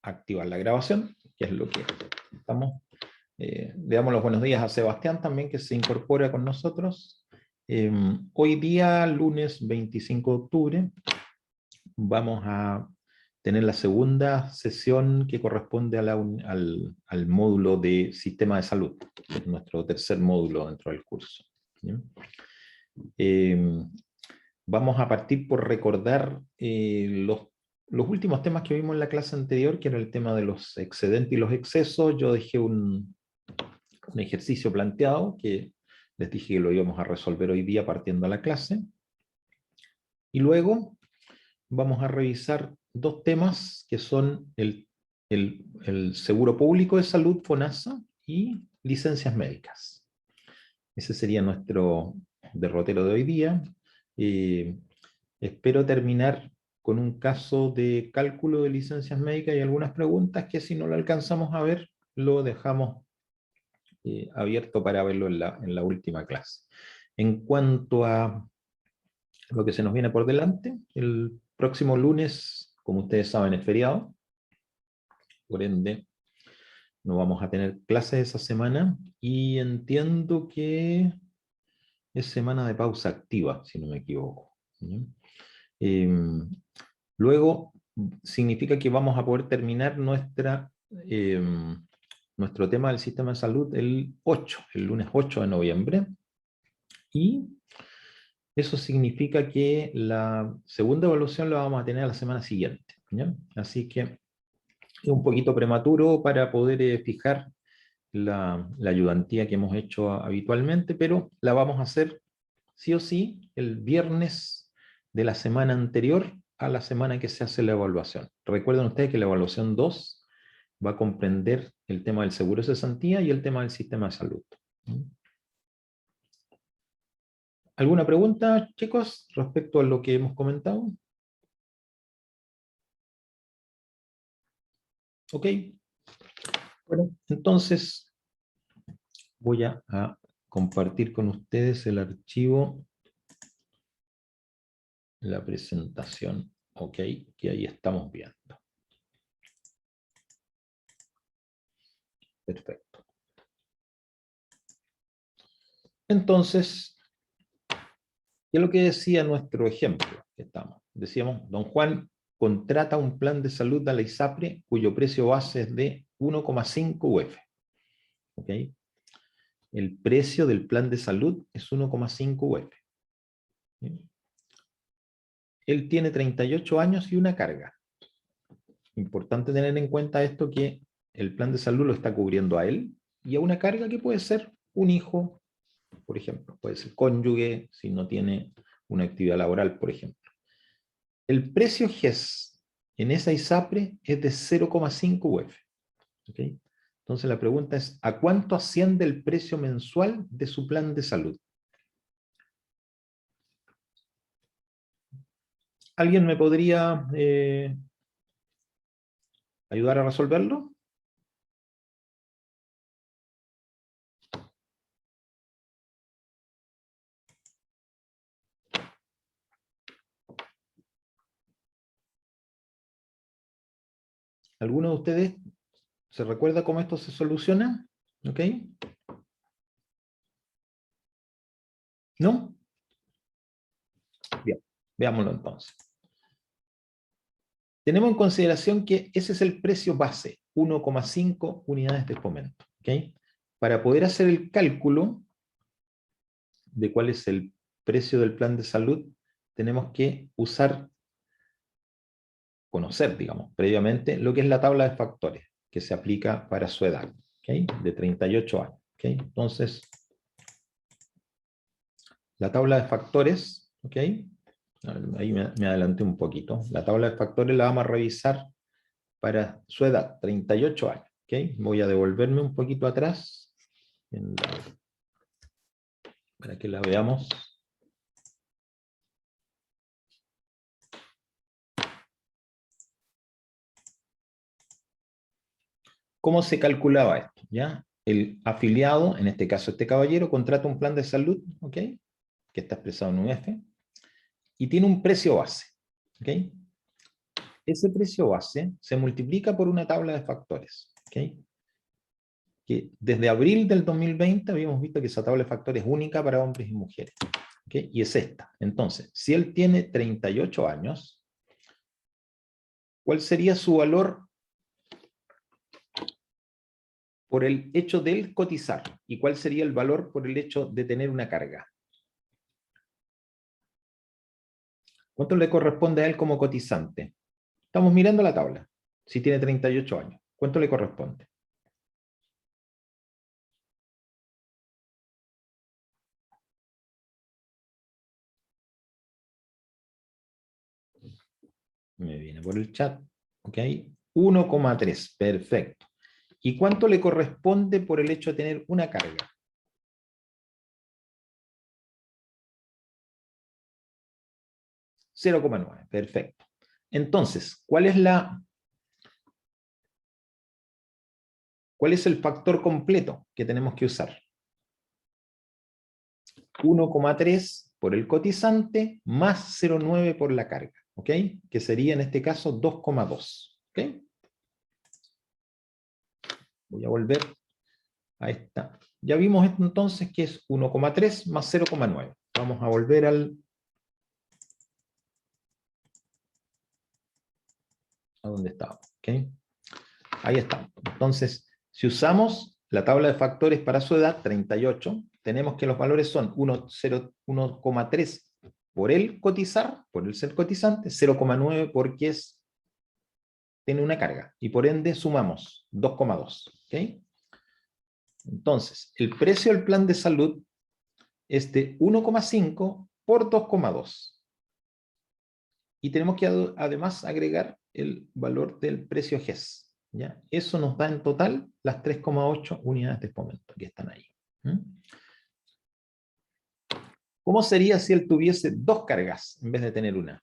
activar la grabación, que es lo que estamos. Le damos los buenos días a Sebastián también, que se incorpora con nosotros. Hoy día, lunes 25 de octubre, vamos a tener la segunda sesión que corresponde a al módulo de Sistema de Salud, que es nuestro tercer módulo dentro del curso. Vamos a partir por recordar los últimos temas que vimos en la clase anterior, que era el tema de los excedentes y los excesos. Yo dejé un ejercicio planteado, que les dije que lo íbamos a resolver hoy día partiendo a la clase. Y luego vamos a revisar dos temas, que son el seguro público de salud, FONASA, y licencias médicas. Ese sería nuestro derrotero de hoy día. Espero terminar con un caso de cálculo de licencias médicas y algunas preguntas que, si no lo alcanzamos a ver, lo dejamos abierto para verlo en la última clase. En cuanto a lo que se nos viene por delante, el próximo lunes, como ustedes saben, es feriado, por ende no vamos a tener clases esa semana, y entiendo que es semana de pausa activa, si no me equivoco. Luego significa que vamos a poder terminar nuestro tema del sistema de salud el lunes 8 de noviembre, y eso significa que la segunda evaluación la vamos a tener la semana siguiente, ¿ya? Así que es un poquito prematuro para poder fijar la ayudantía que hemos hecho habitualmente, pero la vamos a hacer sí o sí el viernes de la semana anterior a la semana que se hace la evaluación. Recuerden ustedes que la evaluación 2 va a comprender el tema del seguro de cesantía y el tema del sistema de salud. ¿Alguna pregunta, chicos, respecto a lo que hemos comentado? Ok. Bueno, entonces voy a compartir con ustedes el archivo, la presentación, ok, que ahí estamos viendo. Perfecto. Entonces, ¿qué es lo que decía nuestro ejemplo? Decíamos, don Juan contrata un plan de salud a la ISAPRE cuyo precio base es de 1,5 UF. ¿Ok? El precio del plan de salud es 1,5 UF. ¿Sí? Él tiene 38 años y una carga. Importante tener en cuenta esto, que el plan de salud lo está cubriendo a él y a una carga que puede ser un hijo, por ejemplo. Puede ser cónyuge si no tiene una actividad laboral, por ejemplo. El precio GES en esa ISAPRE es de 0,5 UF. ¿Okay? Entonces la pregunta es, ¿a cuánto asciende el precio mensual de su plan de salud? ¿Alguien me podría ayudar a resolverlo? ¿Alguno de ustedes se recuerda cómo esto se soluciona? ¿Ok? ¿No? Bien, veámoslo entonces. Tenemos en consideración que ese es el precio base, 1,5 unidades de fomento. ¿Ok? Para poder hacer el cálculo de cuál es el precio del plan de salud, tenemos que conocer, digamos, previamente lo que es la tabla de factores que se aplica para su edad, ¿okay? De 38 años. ¿Okay? Entonces, la tabla de factores, ¿ok? Ahí me adelanté un poquito. La tabla de factores la vamos a revisar para su edad, 38 años. ¿Ok? Voy a devolverme un poquito atrás para que la veamos. ¿Cómo se calculaba esto? ¿Ya? El afiliado, en este caso este caballero, contrata un plan de salud, ¿ok? Que está expresado en un F, y tiene un precio base, ¿ok? ese precio base se multiplica por una tabla de factores. ¿Okay? Que desde abril del 2020 habíamos visto que esa tabla de factores es única para hombres y mujeres. ¿Okay? Y es esta. Entonces, si él tiene 38 años, ¿cuál sería su valor por el hecho de él cotizar? ¿Y cuál sería el valor por el hecho de tener una carga? ¿Cuánto le corresponde a él como cotizante? Estamos mirando la tabla. Si tiene 38 años, ¿cuánto le corresponde? Me viene por el chat. ¿Ok? 1,3. Perfecto. ¿Y cuánto le corresponde por el hecho de tener una carga? 0,9. Perfecto. Entonces, ¿cuál es el factor completo que tenemos que usar? 1,3 por el cotizante más 0,9 por la carga. ¿Ok? Que sería en este caso 2,2. ¿Ok? Voy a volver a esta. Ya vimos entonces que es 1,3 más 0,9. Vamos a volver a donde estaba. ¿Okay? Ahí está. Entonces, si usamos la tabla de factores para su edad, 38, tenemos que los valores son 1,3 por el cotizar, por el ser cotizante, 0,9 porque tiene una carga, y por ende sumamos 2,2. ¿Okay? Entonces, el precio del plan de salud es de 1,5 por 2,2. Y tenemos que además agregar el valor del precio GES. ¿Ya? Eso nos da en total las 3,8 unidades de fomento que están ahí. ¿Cómo sería si él tuviese dos cargas en vez de tener una?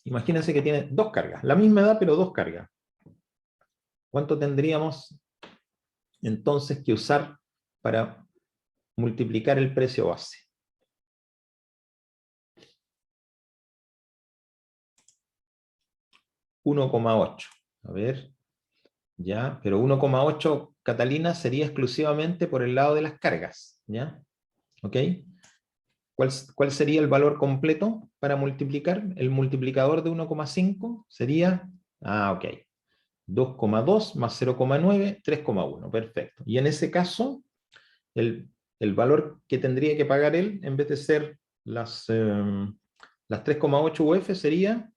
Imagínense que tiene dos cargas, la misma edad pero dos cargas. ¿Cuánto tendríamos entonces que usar para multiplicar el precio base? 1,8. A ver, ya, pero 1,8, Catalina, sería exclusivamente por el lado de las cargas, ¿ya? ¿Ok? ¿Cuál sería el valor completo para multiplicar? El multiplicador de 1,5 sería, ok, 2,2 más 0,9, 3,1, perfecto. Y en ese caso, el valor que tendría que pagar él, en vez de ser las 3,8 UF, sería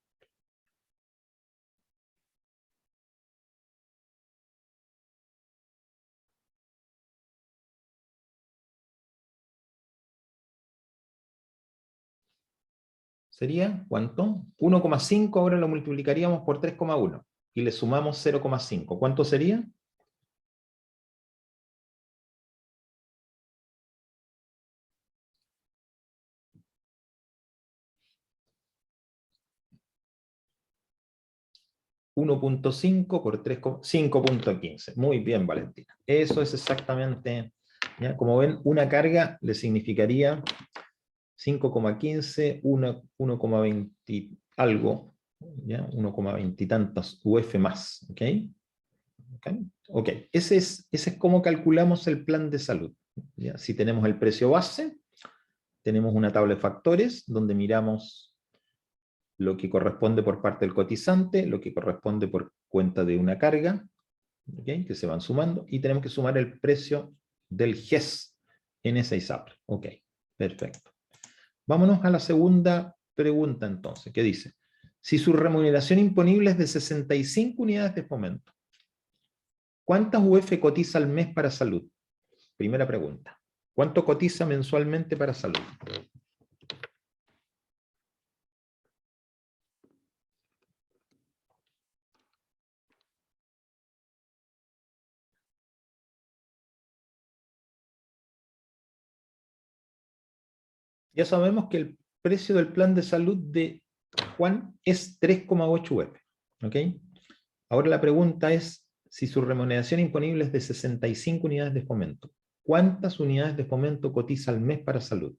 ¿cuánto? 1,5, ahora lo multiplicaríamos por 3,1 y le sumamos 0,5. ¿Cuánto sería? .5 por 3, 5,15. Muy bien, Valentina. Eso es exactamente, ¿ya? Como ven, una carga le significaría 5,15, 1,20 algo, ¿ya? 1,20 y tantos UF más. ¿Ok? Ok. Ese es cómo calculamos el plan de salud. ¿Ya? Si tenemos el precio base, tenemos una tabla de factores donde miramos lo que corresponde por parte del cotizante, lo que corresponde por cuenta de una carga, ¿okay? Que se van sumando, y tenemos que sumar el precio del GES en esa ISAPRE. Ok, perfecto. Vámonos a la segunda pregunta entonces, que dice, si su remuneración imponible es de 65 unidades de fomento, ¿cuántas UF cotiza al mes para salud? Primera pregunta. ¿Cuánto cotiza mensualmente para salud? Ya sabemos que el precio del plan de salud de Juan es 3,8 UF. ¿Ok? Ahora la pregunta es, si su remuneración imponible es de 65 unidades de fomento, ¿cuántas unidades de fomento cotiza al mes para salud?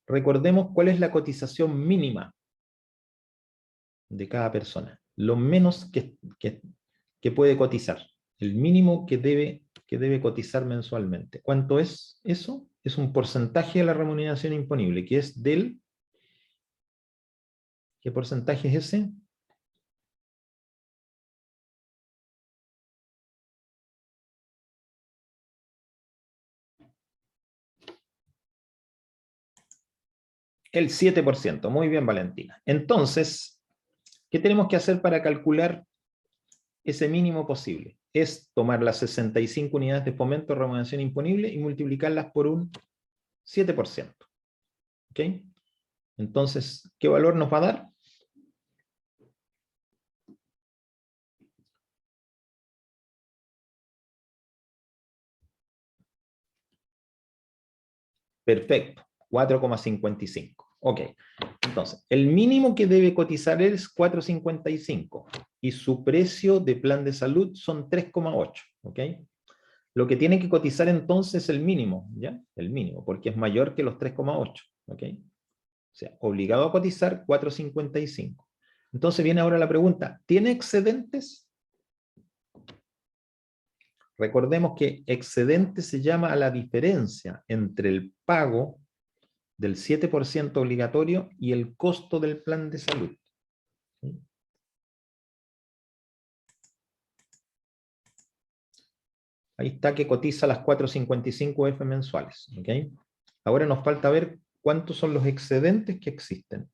Recordemos cuál es la cotización mínima de cada persona. Lo menos que puede cotizar. El mínimo que debe cotizar mensualmente. ¿Cuánto es eso? Es un porcentaje de la remuneración imponible, que es del... ¿Qué porcentaje es ese? El 7%. Muy bien, Valentina. Entonces, ¿qué tenemos que hacer para calcular ese mínimo posible? Es tomar las 65 unidades de fomento de remuneración imponible y multiplicarlas por un 7%. ¿Ok? Entonces, ¿qué valor nos va a dar? Perfecto, 4,55. Ok, entonces, el mínimo que debe cotizar es 4,55 y su precio de plan de salud son 3,8. ¿Ok? Lo que tiene que cotizar entonces es el mínimo, ¿ya? El mínimo, porque es mayor que los 3,8. ¿Ok? O sea, obligado a cotizar 4,55. Entonces viene ahora la pregunta, ¿tiene excedentes? Recordemos que excedente se llama a la diferencia entre el pago del 7% obligatorio y el costo del plan de salud. Ahí está que cotiza las 4,55 UF mensuales. ¿Okay? Ahora nos falta ver cuántos son los excedentes que existen.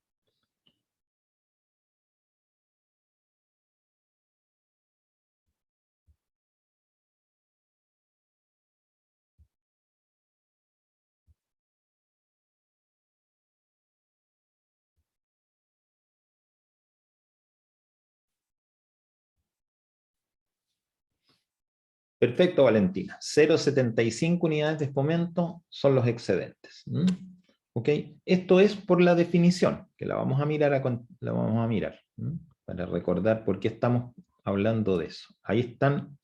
Perfecto, Valentina. 0,75 unidades de fomento son los excedentes. ¿Ok? Esto es por la definición, que la vamos a mirar, para recordar por qué estamos hablando de eso. Ahí están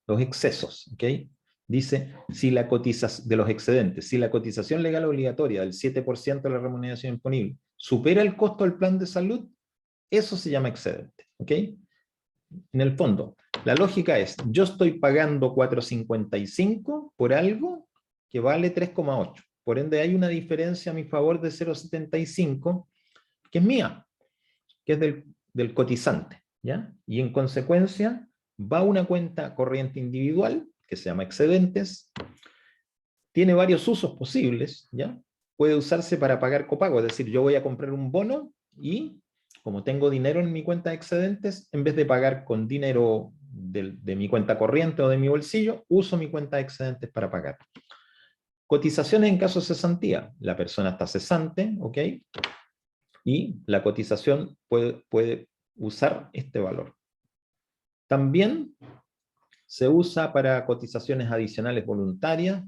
los excesos. ¿Ok? Dice, si la cotización de los excedentes, si la cotización legal obligatoria del 7% de la remuneración imponible supera el costo del plan de salud, eso se llama excedente. ¿Ok? En el fondo, la lógica es, yo estoy pagando 4,55 por algo que vale 3,8. Por ende, hay una diferencia a mi favor de 0,75 que es mía, que es del cotizante. ¿Ya? Y en consecuencia, va a una cuenta corriente individual, que se llama excedentes, tiene varios usos posibles, ¿ya? Puede usarse para pagar copago, es decir, yo voy a comprar un bono y como tengo dinero en mi cuenta de excedentes, en vez de pagar con dinero de mi cuenta corriente o de mi bolsillo, uso mi cuenta de excedentes para pagar. Cotizaciones en caso de cesantía. La persona está cesante, ¿ok? Y la cotización puede usar este valor. También se usa para cotizaciones adicionales voluntarias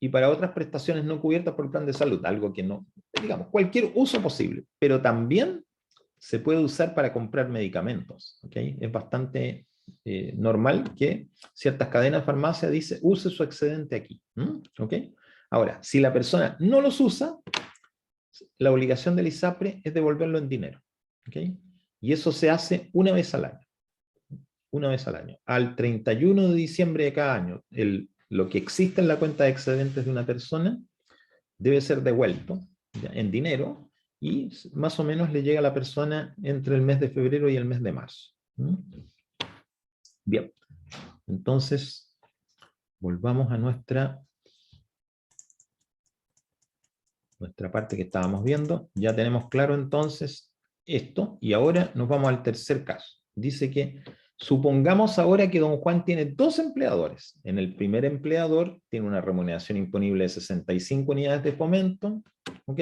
y para otras prestaciones no cubiertas por el plan de salud, algo que no, digamos, cualquier uso posible, pero también se puede usar para comprar medicamentos. ¿Okay? Es bastante normal que ciertas cadenas de farmacia dicen, use su excedente aquí. ¿Okay? Ahora, si la persona no los usa, la obligación del ISAPRE es devolverlo en dinero. ¿Okay? Y eso se hace una vez al año. Una vez al año. Al 31 de diciembre de cada año, lo que existe en la cuenta de excedentes de una persona debe ser devuelto, ¿ya? En dinero, y más o menos le llega a la persona entre el mes de febrero y el mes de marzo. Bien, entonces volvamos a nuestra parte que estábamos viendo. Ya tenemos claro entonces esto, y ahora nos vamos al tercer caso. Dice que supongamos ahora que don Juan tiene 2 empleadores. En el primer empleador tiene una remuneración imponible de 65 unidades de fomento, ¿ok?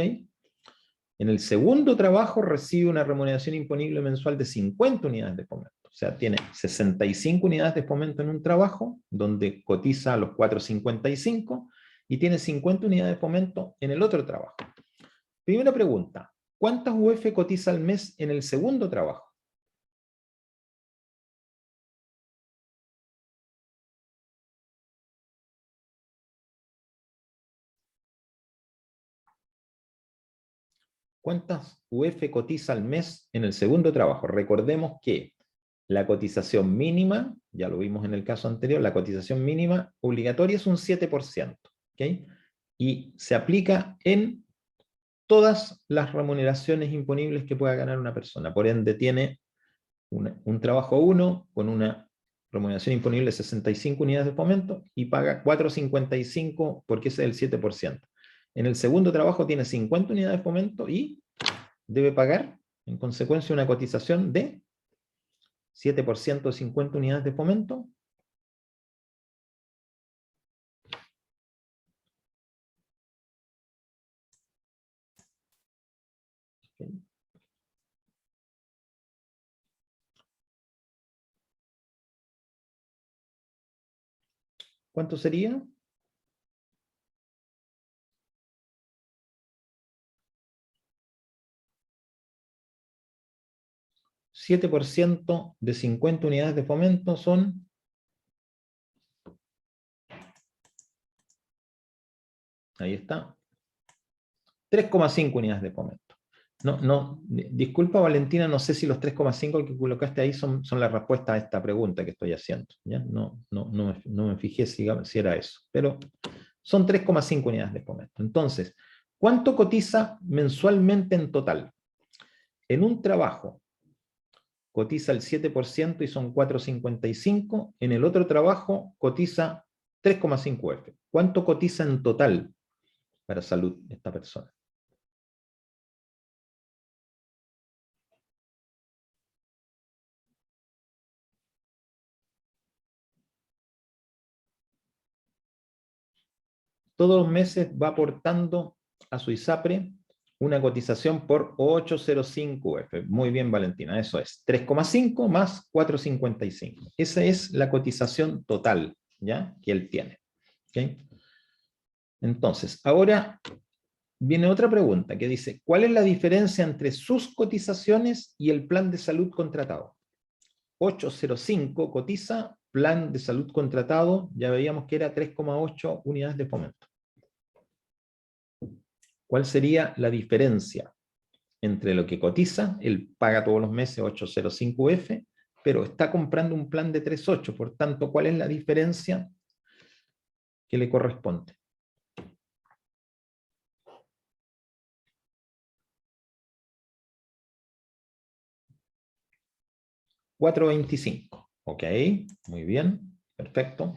En el segundo trabajo recibe una remuneración imponible mensual de 50 unidades de fomento. O sea, tiene 65 unidades de fomento en un trabajo, donde cotiza a los 4,55, y tiene 50 unidades de fomento en el otro trabajo. Primera pregunta, ¿cuántas UF cotiza al mes en el segundo trabajo? ¿Cuántas UF cotiza al mes en el segundo trabajo? Recordemos que la cotización mínima, ya lo vimos en el caso anterior, la cotización mínima obligatoria es un 7%, ¿ok? Y se aplica en todas las remuneraciones imponibles que pueda ganar una persona. Por ende, tiene un trabajo 1 con una remuneración imponible de 65 unidades de fomento y paga 4,55 porque ese es el 7%. En el segundo trabajo tiene 50 unidades de fomento y debe pagar, en consecuencia, una cotización de 7% de 50 unidades de fomento. ¿Cuánto sería? $7 de 50 unidades de fomento son ahí está, 3,5 unidades de fomento. Disculpa Valentina, no sé si los 3,5 que colocaste ahí son la respuesta a esta pregunta que estoy haciendo. ¿Ya? No me fijé si era eso, pero son 3,5 unidades de fomento. Entonces, ¿cuánto cotiza mensualmente en total? En un trabajo cotiza el 7% y son 4,55, en el otro trabajo cotiza 3,5 F. ¿Cuánto cotiza en total para salud esta persona? Todos los meses va aportando a su ISAPRE una cotización por 8,05 F. Muy bien, Valentina, eso es 3,5 más 4,55. Esa es la cotización total, ¿ya? Que él tiene. ¿Okay? Entonces, ahora viene otra pregunta que dice, ¿cuál es la diferencia entre sus cotizaciones y el plan de salud contratado? 8,05 cotiza, plan de salud contratado, ya veíamos que era 3,8 unidades de fomento. ¿Cuál sería la diferencia entre lo que cotiza? Él paga todos los meses 8,05 F, pero está comprando un plan de 3,8, por tanto, ¿cuál es la diferencia que le corresponde? $4,25. Ok, muy bien, perfecto,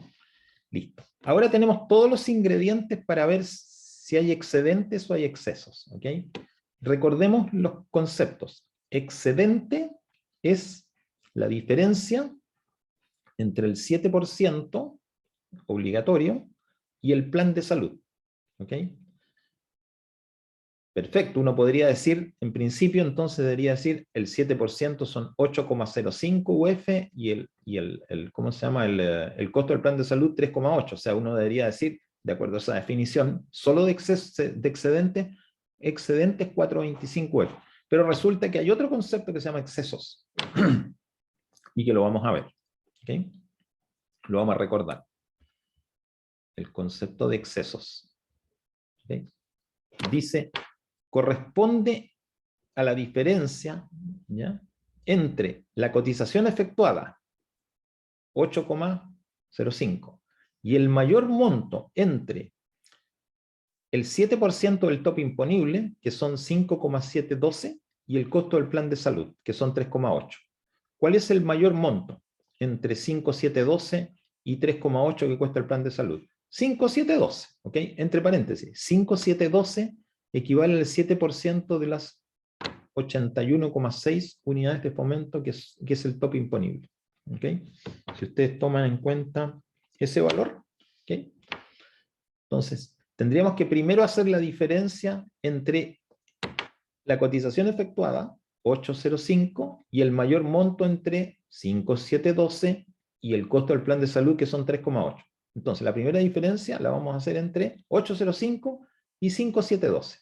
listo. Ahora tenemos todos los ingredientes para ver si hay excedentes o hay excesos. Ok, recordemos los conceptos. Excedente es la diferencia entre el 7% obligatorio y el plan de salud. ¿Ok? Perfecto, uno podría decir, en principio, entonces debería decir el 7% son 8,05 UF y ¿cómo se llama? El costo del plan de salud 3,8. O sea, uno debería decir, de acuerdo a esa definición, solo de excedente es 4,25 UF. Pero resulta que hay otro concepto que se llama excesos y que lo vamos a ver. ¿Ok? Lo vamos a recordar. El concepto de excesos. ¿Ok? Dice, corresponde a la diferencia, ¿ya?, entre la cotización efectuada, 8,05, y el mayor monto entre el 7% del tope imponible, que son 5,712, y el costo del plan de salud, que son 3,8. ¿Cuál es el mayor monto entre 5,712 y 3,8 que cuesta el plan de salud? 5,712, ¿ok? Entre paréntesis, 5,712 equivale al 7% de las 81,6 unidades de fomento que es el tope imponible. ¿Okay? Si ustedes toman en cuenta ese valor, ¿okay? Entonces, tendríamos que primero hacer la diferencia entre la cotización efectuada, 8,05, y el mayor monto entre 5,712 y el costo del plan de salud, que son 3,8. Entonces, la primera diferencia la vamos a hacer entre 8,05 y 5,712.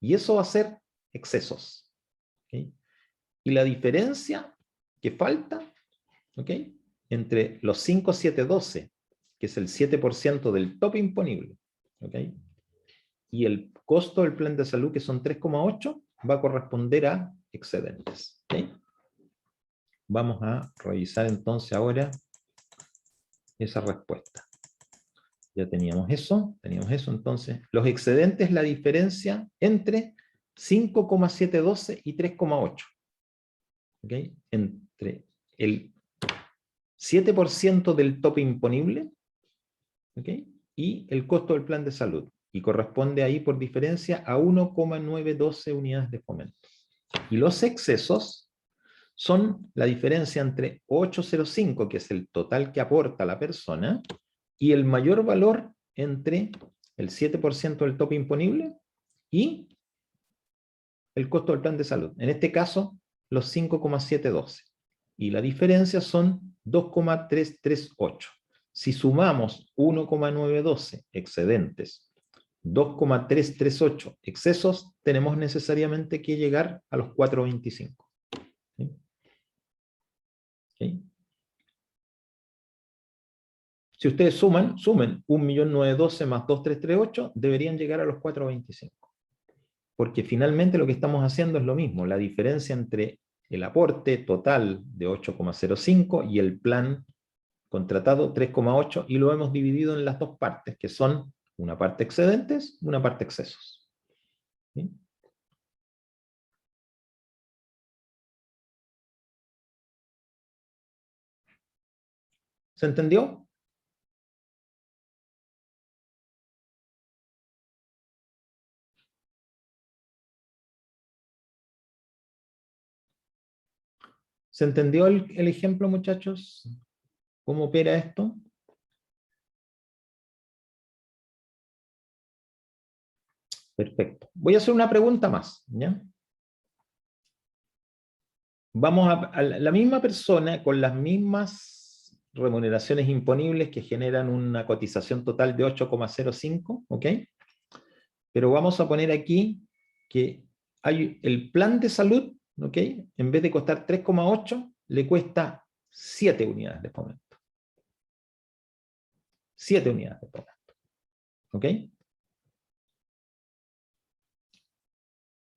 Y eso va a ser excesos. ¿Okay? Y la diferencia que falta, ¿okay?, entre los 5,712, que es el 7% del tope imponible, ¿okay?, y el costo del plan de salud, que son 3,8, va a corresponder a excedentes. ¿Okay? Vamos a revisar entonces ahora esa respuesta. Ya teníamos eso, entonces los excedentes, la diferencia entre 5,712 y 3,8. ¿Okay? Entre el 7% del tope imponible, ¿okay? Y el costo del plan de salud. Y corresponde ahí por diferencia a 1,912 unidades de fomento. Y los excesos son la diferencia entre 805, que es el total que aporta la persona, y el mayor valor entre el 7% del tope imponible y el costo del plan de salud. En este caso, los 5,712. Y la diferencia son 2,338. Si sumamos 1,912 excedentes, 2,338 excesos, tenemos necesariamente que llegar a los 425. ¿Sí? ¿Sí? Si ustedes sumen 1.912 más 2,338, deberían llegar a los 425. Porque finalmente lo que estamos haciendo es lo mismo, la diferencia entre el aporte total de 8,05 y el plan contratado 3,8, y lo hemos dividido en las dos partes, que son una parte excedentes, una parte excesos. ¿Sí? ¿Se entendió? ¿Se entendió el ejemplo, muchachos? ¿Cómo opera esto? Perfecto. Voy a hacer una pregunta más, ¿ya? Vamos a la misma persona con las mismas remuneraciones imponibles que generan una cotización total de 8,05, ¿ok? Pero vamos a poner aquí que hay el plan de salud, ¿ok? En vez de costar 3,8, le cuesta 7 unidades de fomento. 7 unidades de fomento, ¿ok?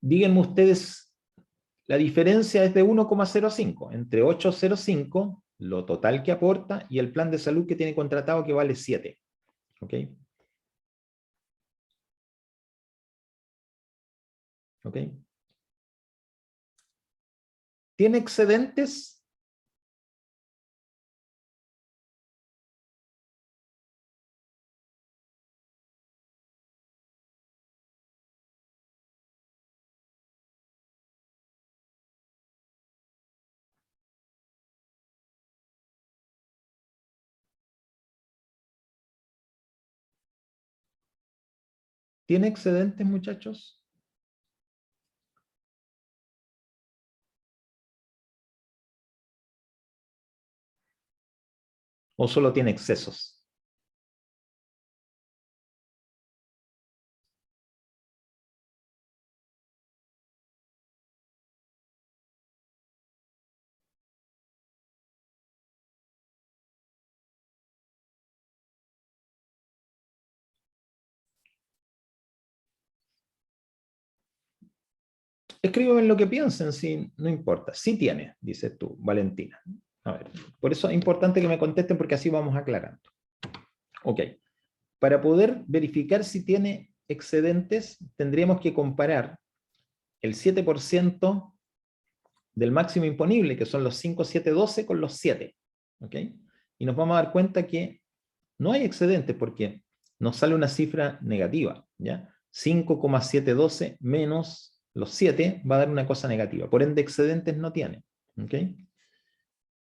Díganme ustedes, la diferencia es de 1,05, entre 8,05, lo total que aporta, y el plan de salud que tiene contratado que vale 7. ¿Ok? ¿Ok? ¿Tiene excedentes? ¿Tiene excedentes, muchachos? ¿O solo tiene excesos? Escríbeme lo que piensen, si no importa. Sí tiene, dices tú, Valentina. A ver, por eso es importante que me contesten porque así vamos aclarando. Ok. Para poder verificar si tiene excedentes, tendríamos que comparar el 7% del máximo imponible, que son los 5, 7, 12, con los 7. ¿Ok? Y nos vamos a dar cuenta que no hay excedentes porque nos sale una cifra negativa. ¿Ya? 5,712 menos los 7 va a dar una cosa negativa. Por ende, excedentes no tiene. ¿Ok?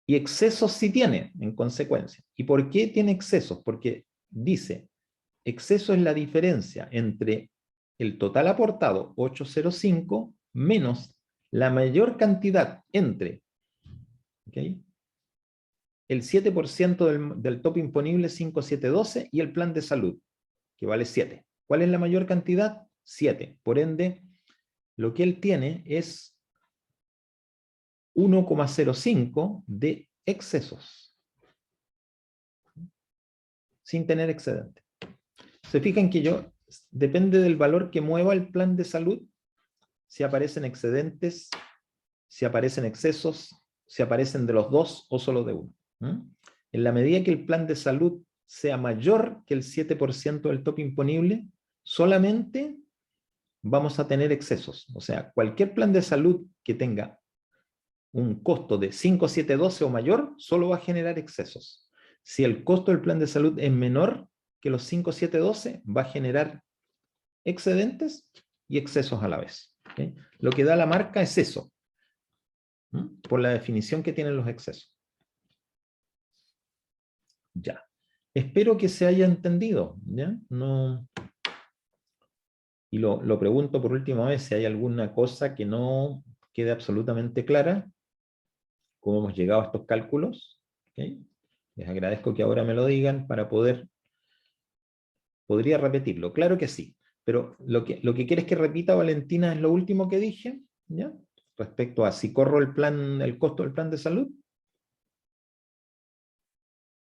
Y excesos sí tiene, en consecuencia. ¿Y por qué tiene excesos? Porque dice, exceso es la diferencia entre el total aportado, 805, menos la mayor cantidad entre, ¿okay?, el 7% del tope imponible 5,712 y el plan de salud, que vale 7. ¿Cuál es la mayor cantidad? 7. Por ende, lo que él tiene es 1,05 de excesos, sin tener excedente. Se fijan que yo, depende del valor que mueva el plan de salud, si aparecen excedentes, si aparecen excesos, si aparecen de los dos o solo de uno. En la medida que el plan de salud sea mayor que el 7% del tope imponible, solamente vamos a tener excesos. O sea, cualquier plan de salud que tenga un costo de 5, 7, 12 o mayor, solo va a generar excesos. Si el costo del plan de salud es menor que los 5, 7, 12, va a generar excedentes y excesos a la vez. ¿Okay? Lo que da la marca es eso, por la definición que tienen los excesos. Ya. Espero que se haya entendido, ¿ya? No... Y lo pregunto por última vez, si hay alguna cosa que no quede absolutamente clara, cómo hemos llegado a estos cálculos. ¿Okay? Les agradezco que ahora me lo digan para poder... Podría repetirlo, claro que sí, pero lo que quieres que repita, Valentina, es lo último que dije, ¿ya? Respecto a si corro el costo del plan de salud.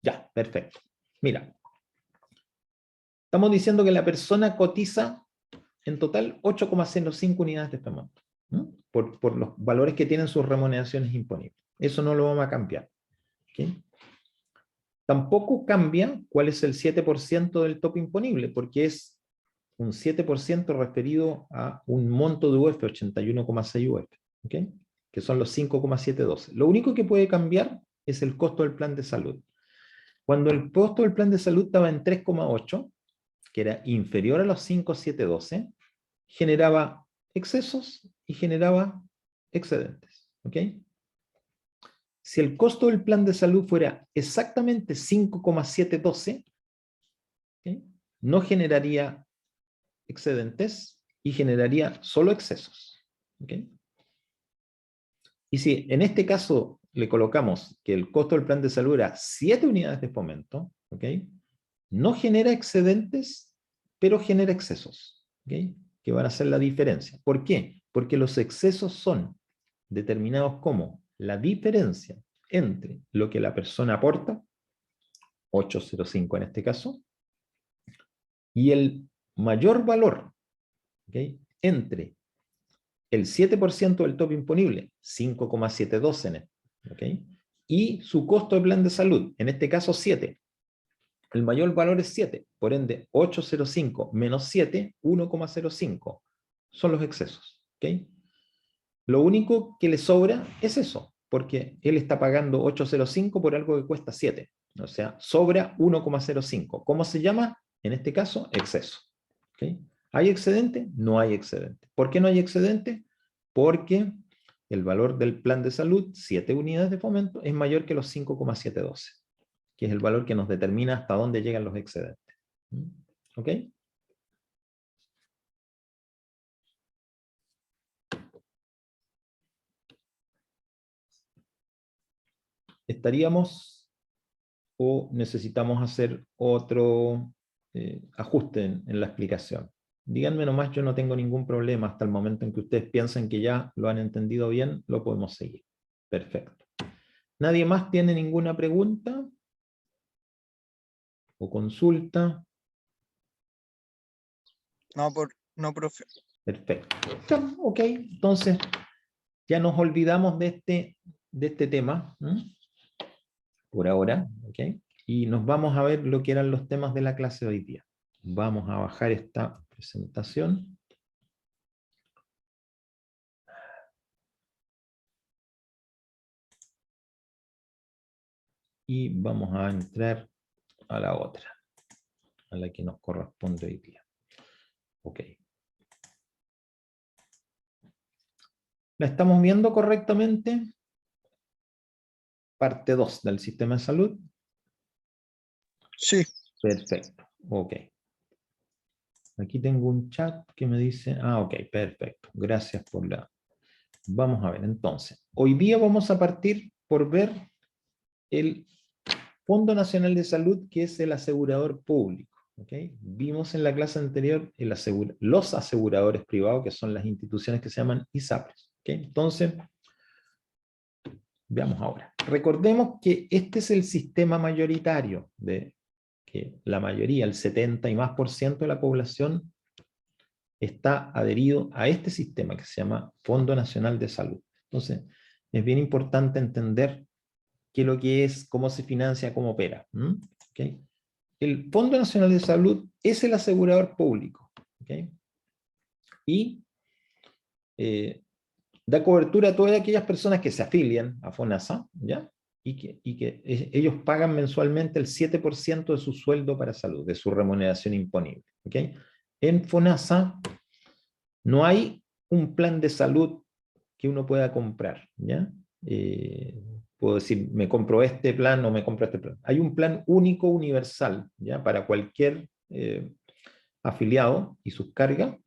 Ya, perfecto. Mira, estamos diciendo que la persona cotiza en total 8,05 unidades de fomento, ¿no? Por los valores que tienen sus remuneraciones imponibles. Eso no lo vamos a cambiar. ¿Okay? Tampoco cambia cuál es el 7% del tope imponible, porque es un 7% referido a un monto de UF, 81,6 UF, ¿okay? Que son los 5,712. Lo único que puede cambiar es el costo del plan de salud. Cuando el costo del plan de salud estaba en 3,8, que era inferior a los 5,712, generaba excesos y generaba excedentes. ¿Ok? Si el costo del plan de salud fuera exactamente 5,712, ¿okay? No generaría excedentes y generaría solo excesos. ¿Okay? Y si en este caso le colocamos que el costo del plan de salud era 7 unidades de fomento, ¿okay? No genera excedentes, pero genera excesos, ¿okay? Que van a hacer la diferencia. ¿Por qué? Porque los excesos son determinados como la diferencia entre lo que la persona aporta, 8,05 en este caso, y el mayor valor, ¿okay? Entre el 7% del tope imponible, 5,712, ¿okay? Y su costo de plan de salud, en este caso 7. El mayor valor es 7, por ende 8,05 menos 7, 1,05. Son los excesos. ¿Okay? Lo único que le sobra es eso, porque él está pagando 8,05 por algo que cuesta 7. O sea, sobra 1,05. ¿Cómo se llama? En este caso, exceso. ¿Okay? ¿Hay excedente? No hay excedente. ¿Por qué no hay excedente? Porque el valor del plan de salud, 7 unidades de fomento, es mayor que los 5,712, que es el valor que nos determina hasta dónde llegan los excedentes. ¿Ok? ¿Estaríamos o necesitamos hacer otro ajuste en la explicación? Díganme nomás, yo no tengo ningún problema hasta el momento en que ustedes piensen que ya lo han entendido bien, lo podemos seguir. Perfecto. ¿Nadie más tiene ninguna pregunta o consulta? No, profe. Perfecto. Ok, entonces ya nos olvidamos de este tema, por ahora, ¿ok? Y nos vamos a ver lo que eran los temas de la clase de hoy día. Vamos a bajar esta presentación. Y vamos a entrar a la otra, a la que nos corresponde hoy día. Ok. ¿La estamos viendo correctamente? Parte 2 del sistema de salud. Sí. Perfecto. Ok. Aquí tengo un chat que me dice, ok, perfecto. Gracias por la... Vamos a ver, entonces. Hoy día vamos a partir por ver el Fondo Nacional de Salud, que es el asegurador público. ¿Okay? Vimos en la clase anterior los aseguradores privados, que son las instituciones que se llaman ISAPRES. ¿Okay? Entonces, veamos ahora. Recordemos que este es el sistema mayoritario, de que la mayoría, el 70 y más % de la población está adherido a este sistema que se llama Fondo Nacional de Salud. Entonces, es bien importante entender qué es lo que es, cómo se financia, cómo opera. ¿Okay? El Fondo Nacional de Salud es el asegurador público. ¿Okay? Y da cobertura a todas aquellas personas que se afilian a FONASA, ¿ya? Y que ellos pagan mensualmente el 7% de su sueldo para salud, de su remuneración imponible. ¿Okay? En FONASA no hay un plan de salud que uno pueda comprar, ¿ya? Puedo decir, me compro este plan o me compro este plan. Hay un plan único universal, ¿ya? Para cualquier afiliado, y sus cargas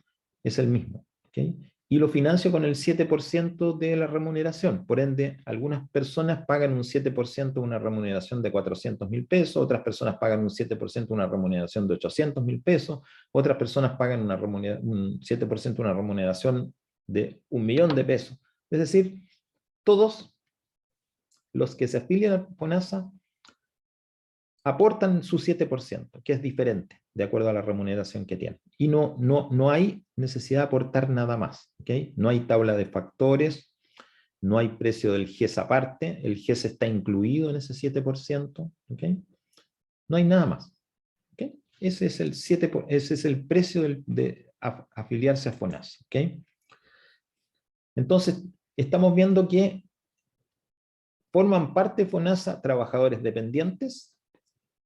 es el mismo. ¿Okay? Y lo financio con el 7% de la remuneración. Por ende, algunas personas pagan un 7% de una remuneración de 400.000 pesos, otras personas pagan un 7% de una remuneración de 800.000 pesos, otras personas pagan un 7% de una remuneración de 1.000.000 de pesos. Es decir, todos los que se afilian a FONASA aportan su 7%, que es diferente, de acuerdo a la remuneración que tienen. Y no hay necesidad de aportar nada más. ¿Okay? No hay tabla de factores, no hay precio del GES aparte, el GES está incluido en ese 7%. ¿Okay? No hay nada más. ¿Okay? Ese es el precio de afiliarse a FONASA. ¿Okay? Entonces, estamos viendo que forman parte de FONASA trabajadores dependientes,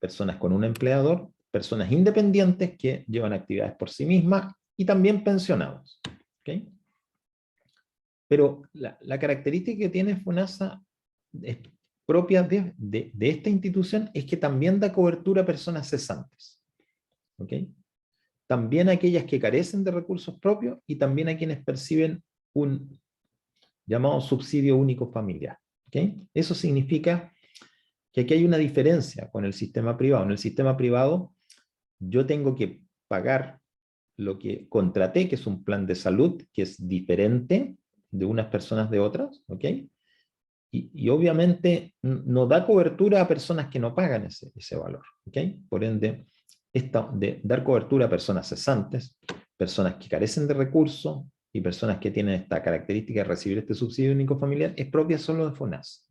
personas con un empleador, personas independientes que llevan actividades por sí mismas y también pensionados. ¿Okay? Pero la característica que tiene FONASA propia de esta institución es que también da cobertura a personas cesantes. ¿Okay? También a aquellas que carecen de recursos propios y también a quienes perciben un llamado subsidio único familiar. ¿Okay? Eso significa que aquí hay una diferencia con el sistema privado. En el sistema privado yo tengo que pagar lo que contraté, que es un plan de salud, que es diferente de unas personas de otras, ¿ok? Y obviamente no da cobertura a personas que no pagan ese valor, ¿ok? Por ende, de dar cobertura a personas cesantes, personas que carecen de recursos y personas que tienen esta característica de recibir este subsidio único familiar es propia solo de FONASA.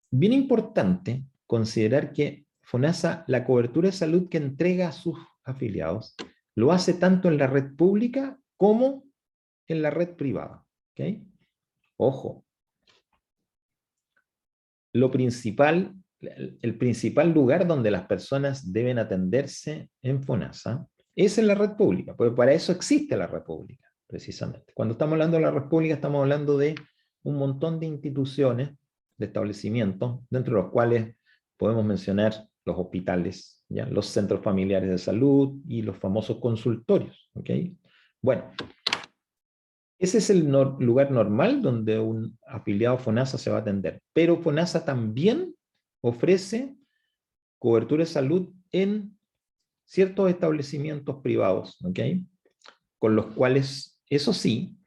Bien importante considerar que FONASA, la cobertura de salud que entrega a sus afiliados, lo hace tanto en la red pública como en la red privada. ¿Okay? Ojo, el principal lugar donde las personas deben atenderse en FONASA es en la red pública, porque para eso existe la red pública, precisamente. Cuando estamos hablando de la red pública, estamos hablando de un montón de instituciones, de establecimientos, dentro de los cuales podemos mencionar los hospitales, ¿ya? Los centros familiares de salud y los famosos consultorios. ¿Okay? Bueno, ese es el lugar normal donde un afiliado FONASA se va a atender, pero FONASA también ofrece cobertura de salud en ciertos establecimientos privados, ¿ok? Con los cuales, eso sí,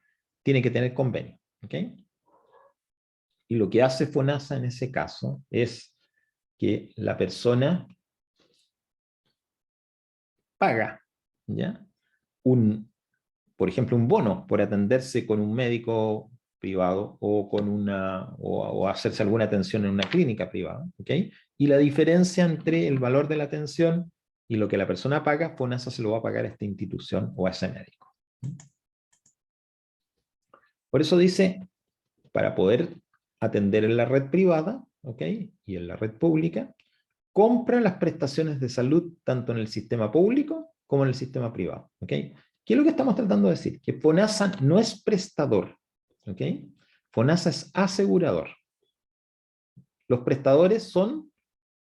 tiene que tener convenio, ¿ok? Y lo que hace FONASA en ese caso es que la persona paga, ¿ya? Por ejemplo, un bono por atenderse con un médico privado o hacerse alguna atención en una clínica privada, ¿ok? Y la diferencia entre el valor de la atención y lo que la persona paga, FONASA se lo va a pagar a esta institución o a ese médico. Por eso dice, para poder atender en la red privada, ¿ok? Y en la red pública, compra las prestaciones de salud tanto en el sistema público como en el sistema privado, ¿ok? ¿Qué es lo que estamos tratando de decir? Que FONASA no es prestador, ¿ok? FONASA es asegurador. Los prestadores son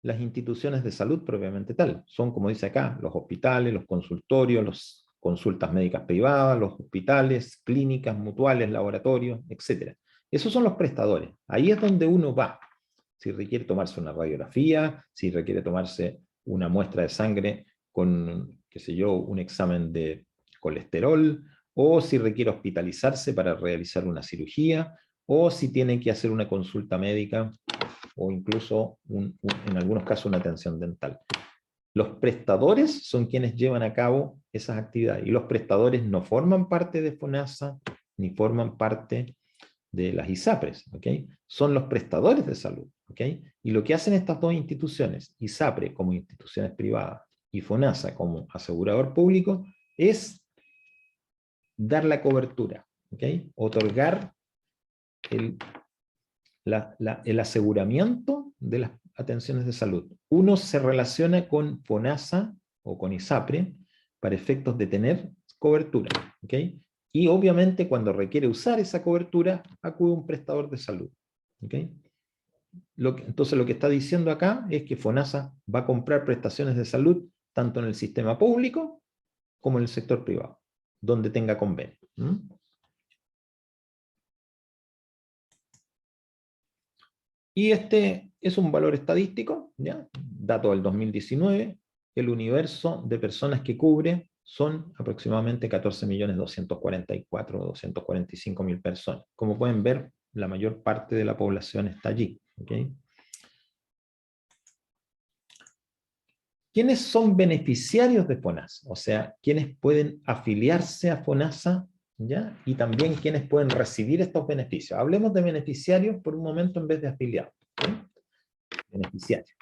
las instituciones de salud propiamente tal. Son, como dice acá, los hospitales, los consultorios, las consultas médicas privadas, los hospitales, clínicas, mutuales, laboratorios, etc. Esos son los prestadores. Ahí es donde uno va. Si requiere tomarse una radiografía, si requiere tomarse una muestra de sangre con, qué sé yo, un examen de colesterol, o si requiere hospitalizarse para realizar una cirugía, o si tiene que hacer una consulta médica o incluso en algunos casos una atención dental. Los prestadores son quienes llevan a cabo esas actividades, y los prestadores no forman parte de FONASA, ni forman parte de las ISAPRES, ¿ok? Son los prestadores de salud, ¿ok? Y lo que hacen estas dos instituciones, ISAPRE como instituciones privadas y FONASA como asegurador público, es dar la cobertura, ¿ok? Otorgar el aseguramiento de las atenciones de salud. Uno se relaciona con FONASA o con ISAPRE para efectos de tener cobertura, ¿ok? Y obviamente cuando requiere usar esa cobertura, acude un prestador de salud, ¿ok? Entonces lo que está diciendo acá es que FONASA va a comprar prestaciones de salud tanto en el sistema público como en el sector privado, donde tenga convenio. Y este es un valor estadístico, ¿ya? Dato del 2019, el universo de personas que cubre son aproximadamente 14.244.000 o 245.000 personas. Como pueden ver, la mayor parte de la población está allí, ¿ok? ¿Quiénes son beneficiarios de FONASA? O sea, ¿quiénes pueden afiliarse a FONASA? ¿Ya? Y también ¿quiénes pueden recibir estos beneficios? Hablemos de beneficiarios por un momento en vez de afiliados. ¿Okay? Beneficiarios.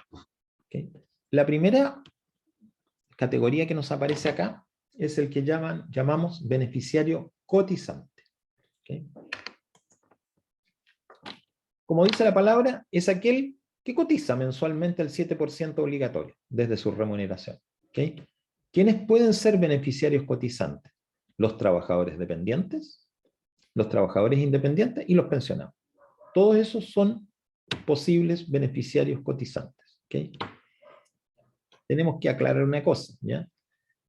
¿Okay? La primera categoría que nos aparece acá es el que llamamos beneficiario cotizante. ¿Okay? Como dice la palabra, es aquel que cotiza mensualmente el 7% obligatorio desde su remuneración. ¿Okay? ¿Quiénes pueden ser beneficiarios cotizantes? Los trabajadores dependientes, los trabajadores independientes y los pensionados. Todos esos son posibles beneficiarios cotizantes. ¿Okay? Tenemos que aclarar una cosa, ¿ya?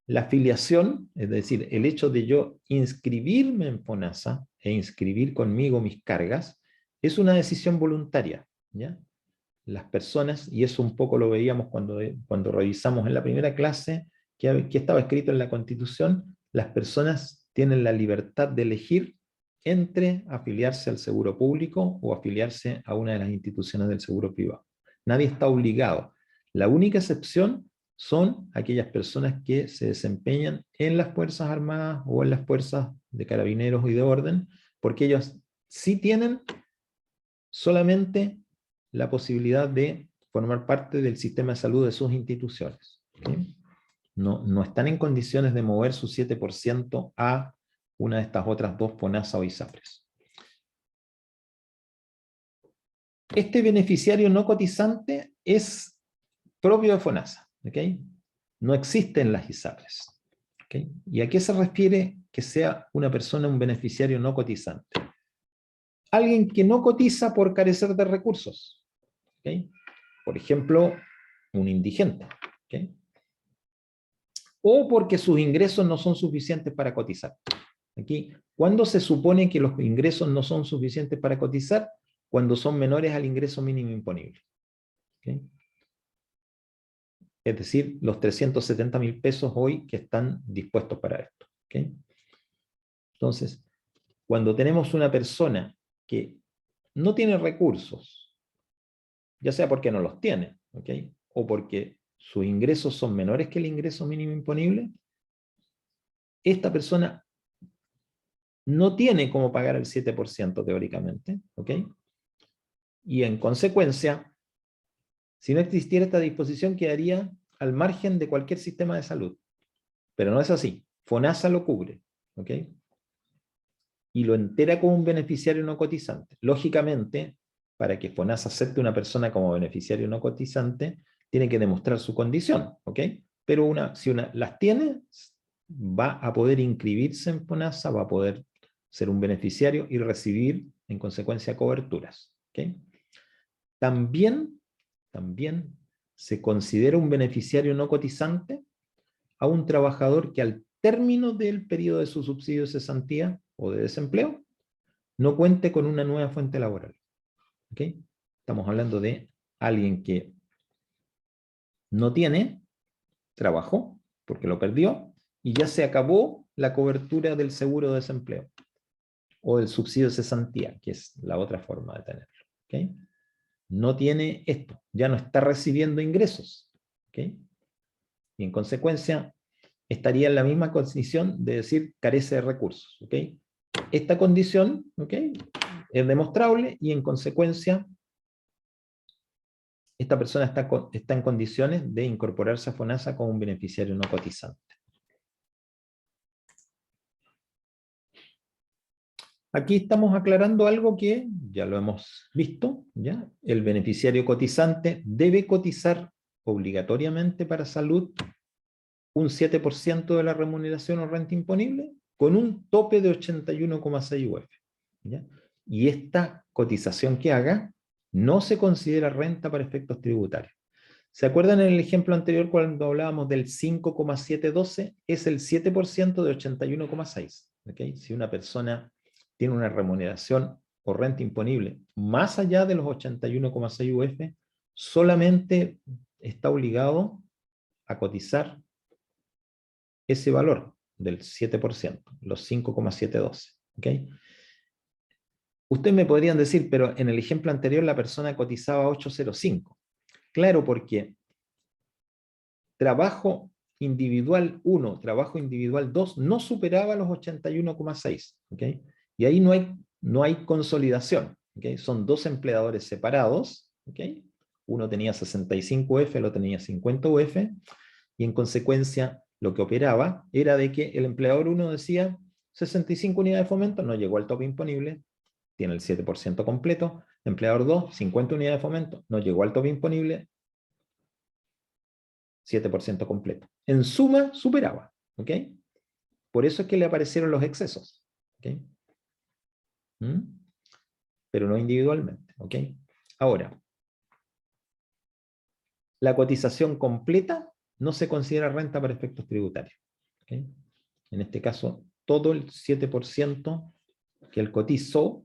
La afiliación, es decir, el hecho de yo inscribirme en FONASA e inscribir conmigo mis cargas, es una decisión voluntaria, ¿ya? Las personas, y eso un poco lo veíamos cuando revisamos en la primera clase, que estaba escrito en la Constitución, las personas tienen la libertad de elegir entre afiliarse al seguro público o afiliarse a una de las instituciones del seguro privado. Nadie está obligado. La única excepción son aquellas personas que se desempeñan en las Fuerzas Armadas o en las Fuerzas de Carabineros y de Orden, porque ellos sí tienen solamente la posibilidad de formar parte del sistema de salud de sus instituciones. ¿Okay? No están en condiciones de mover su 7% a una de estas otras dos, FONASA o ISAPRES. Este beneficiario no cotizante es propio de FONASA. ¿Okay? No existe en las ISAPRES. ¿Okay? ¿Y a qué se refiere que sea una persona un beneficiario no cotizante? Alguien que no cotiza por carecer de recursos. ¿Okay? Por ejemplo, un indigente. ¿Okay? O porque sus ingresos no son suficientes para cotizar. Aquí, ¿cuándo se supone que los ingresos no son suficientes para cotizar? Cuando son menores al ingreso mínimo imponible. ¿Okay? Es decir, los 370.000 pesos hoy que están dispuestos para esto. ¿Okay? Entonces, cuando tenemos una persona que no tiene recursos, ya sea porque no los tiene, ¿okay? O porque sus ingresos son menores que el ingreso mínimo imponible, esta persona no tiene cómo pagar el 7% teóricamente, ¿ok? Y en consecuencia, si no existiera esta disposición, quedaría al margen de cualquier sistema de salud. Pero no es así. FONASA lo cubre, ¿ok? Y lo entera como un beneficiario no cotizante. Lógicamente, para que FONASA acepte una persona como beneficiario no cotizante, tiene que demostrar su condición, ¿ok? Pero si una las tiene, va a poder inscribirse en FONASA, va a poder ser un beneficiario y recibir, en consecuencia, coberturas. ¿Okay? También se considera un beneficiario no cotizante a un trabajador que al término del periodo de su subsidio de cesantía o de desempleo no cuente con una nueva fuente laboral. ¿Okay? Estamos hablando de alguien que no tiene trabajo porque lo perdió y ya se acabó la cobertura del seguro de desempleo o del subsidio de cesantía, que es la otra forma de tenerlo. ¿Okay? no tiene esto, ya no está recibiendo ingresos. ¿Ok? Y en consecuencia, estaría en la misma condición de decir carece de recursos. ¿Ok? Esta condición, ¿ok?, es demostrable y en consecuencia esta persona está en condiciones de incorporarse a FONASA como un beneficiario no cotizante. Aquí estamos aclarando algo que ya lo hemos visto, ¿ya? El beneficiario cotizante debe cotizar obligatoriamente para salud un 7% de la remuneración o renta imponible con un tope de 81,6 UF. ¿Ya? Y esta cotización que haga no se considera renta para efectos tributarios. ¿Se acuerdan en el ejemplo anterior cuando hablábamos del 5,712? Es el 7% de 81,6. ¿Okay? Si una persona tiene una remuneración o renta imponible más allá de los 81,6 UF, solamente está obligado a cotizar ese valor del 7%, los 5,712. ¿Okay? Ustedes me podrían decir, pero en el ejemplo anterior la persona cotizaba 805. Claro, porque trabajo individual 1, trabajo individual 2 no superaba los 81,6. ¿Okay? Y ahí no hay consolidación. ¿Okay? Son dos empleadores separados. ¿Okay? Uno tenía 65 UF, el otro tenía 50 UF, y en consecuencia lo que operaba era de que el empleador 1 decía 65 unidades de fomento, no llegó al tope imponible, tiene el 7% completo. Empleador 2, 50 unidades de fomento, no llegó al tope imponible, 7% completo. En suma, superaba. ¿Ok? Por eso es que le aparecieron los excesos. ¿Ok? Pero no individualmente. ¿Ok? Ahora, la cotización completa no se considera renta para efectos tributarios. ¿Ok? En este caso, todo el 7% que él cotizó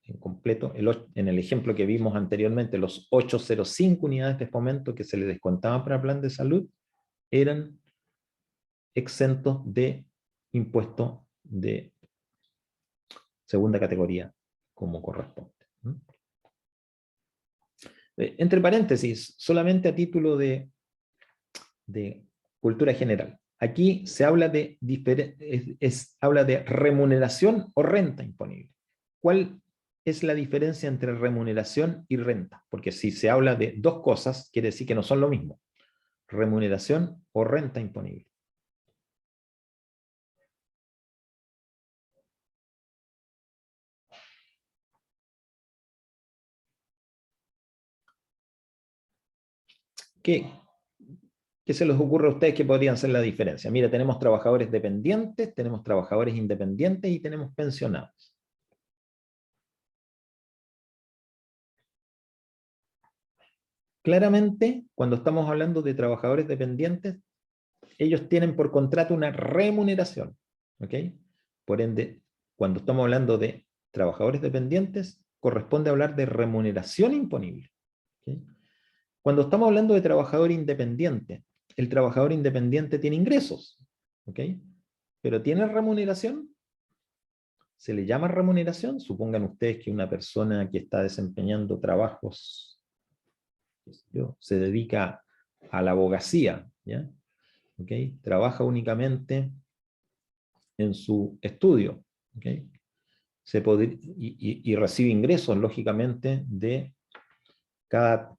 en completo, en el ejemplo que vimos anteriormente, los 805 unidades de fomento que se le descontaban para plan de salud, eran exentos de impuesto de segunda categoría, como corresponde. Entre paréntesis, solamente a título de cultura general. Aquí se habla habla de remuneración o renta imponible. ¿Cuál es la diferencia entre remuneración y renta? Porque si se habla de dos cosas, quiere decir que no son lo mismo. Remuneración o renta imponible. ¿Qué se les ocurre a ustedes que podrían ser la diferencia? Mira, tenemos trabajadores dependientes, tenemos trabajadores independientes y tenemos pensionados. Claramente, cuando estamos hablando de trabajadores dependientes, ellos tienen por contrato una remuneración. ¿Ok? Por ende, cuando estamos hablando de trabajadores dependientes, corresponde hablar de remuneración imponible. ¿Ok? Cuando estamos hablando de trabajador independiente, el trabajador independiente tiene ingresos. ¿Ok? Pero ¿tiene remuneración? ¿Se le llama remuneración? Supongan ustedes que una persona que está desempeñando trabajos, se dedica a la abogacía, ¿ya? ¿Okay? Trabaja únicamente en su estudio, ¿okay? Y recibe ingresos, lógicamente, de cada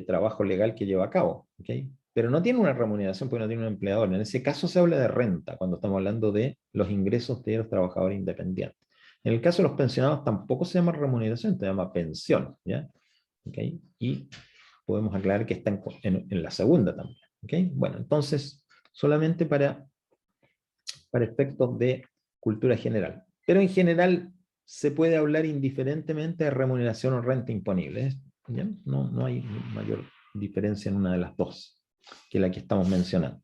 trabajo legal que lleva a cabo, ¿okay? Pero no tiene una remuneración porque no tiene un empleador. En ese caso se habla de renta, cuando estamos hablando de los ingresos de los trabajadores independientes. En el caso de los pensionados tampoco se llama remuneración, se llama pensión, ¿ya? ¿Okay? Y podemos aclarar que está en la segunda también. ¿Okay? Bueno, entonces, solamente para efectos de cultura general. Pero en general se puede hablar indiferentemente de remuneración o renta imponible. ¿Ya? No hay mayor diferencia en una de las dos que la que estamos mencionando.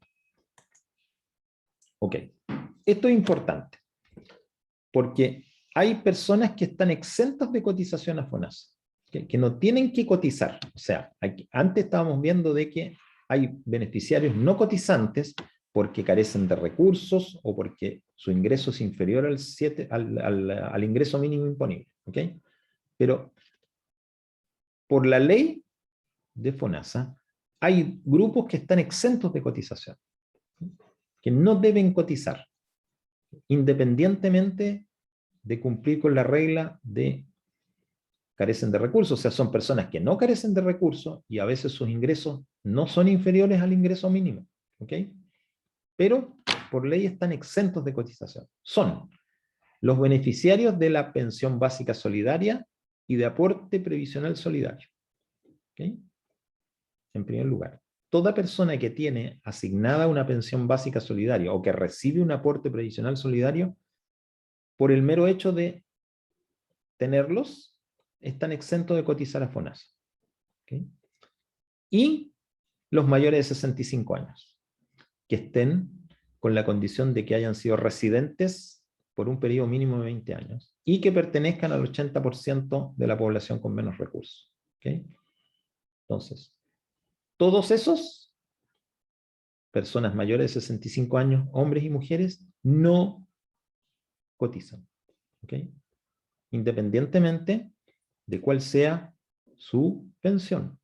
Ok, esto es importante porque hay personas que están exentas de cotización a FONASA, que no tienen que cotizar. O sea, antes estábamos viendo de que hay beneficiarios no cotizantes porque carecen de recursos o porque su ingreso es inferior al ingreso mínimo imponible. ¿Okay? Pero por la ley de FONASA, hay grupos que están exentos de cotización, que no deben cotizar, independientemente de cumplir con la regla de carecen de recursos. O sea, son personas que no carecen de recursos y a veces sus ingresos no son inferiores al ingreso mínimo. ¿Ok? Pero por ley están exentos de cotización. Son los beneficiarios de la pensión básica solidaria y de aporte previsional solidario. ¿Ok? En primer lugar, toda persona que tiene asignada una pensión básica solidaria o que recibe un aporte previsional solidario, por el mero hecho de tenerlos, están exentos de cotizar a FONASA. ¿Okay? Y los mayores de 65 años, que estén con la condición de que hayan sido residentes por un periodo mínimo de 20 años y que pertenezcan al 80% de la población con menos recursos. ¿Okay? Entonces, todos esos, personas mayores de 65 años, hombres y mujeres, no cotizan. ¿Okay? Independientemente de cuál sea su pensión.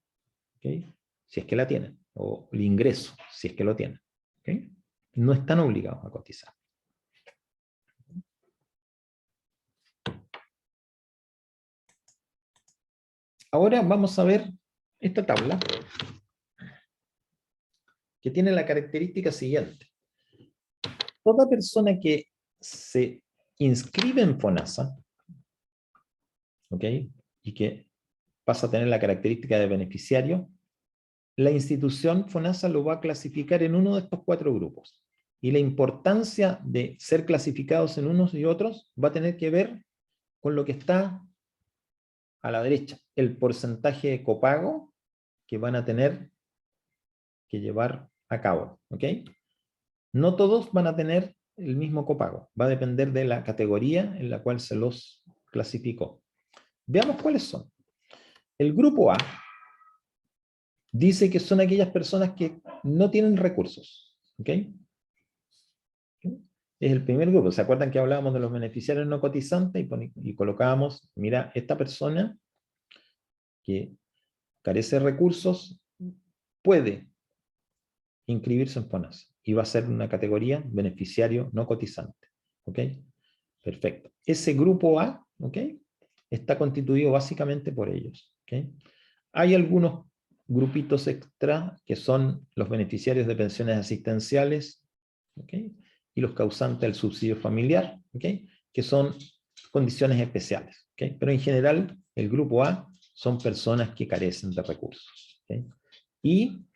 ¿Okay? Si es que la tienen, o el ingreso, si es que lo tienen. ¿Okay? No están obligados a cotizar. Ahora vamos a ver esta tabla, que tiene la característica siguiente. Toda persona que se inscribe en FONASA, ¿ok? Y que pasa a tener la característica de beneficiario, la institución FONASA lo va a clasificar en uno de estos 4 grupos. Y la importancia de ser clasificados en unos y otros va a tener que ver con lo que está a la derecha, el porcentaje de copago que van a tener que llevar a cabo. ¿Ok? No todos van a tener el mismo copago. Va a depender de la categoría en la cual se los clasificó. Veamos cuáles son. El grupo A dice que son aquellas personas que no tienen recursos. ¿Ok? Es el primer grupo. ¿Se acuerdan que hablábamos de los beneficiarios no cotizantes y colocábamos, mira, esta persona que carece de recursos puede inscribirse en FONASA y va a ser una categoría beneficiario no cotizante. ¿Ok? Perfecto. Ese grupo A, ¿ok? Está constituido básicamente por ellos. ¿Ok? Hay algunos grupitos extra que son los beneficiarios de pensiones asistenciales, ¿ok? Y los causantes del subsidio familiar, ¿ok? Que son condiciones especiales. ¿Ok? Pero en general, el grupo A son personas que carecen de recursos. ¿Ok? Y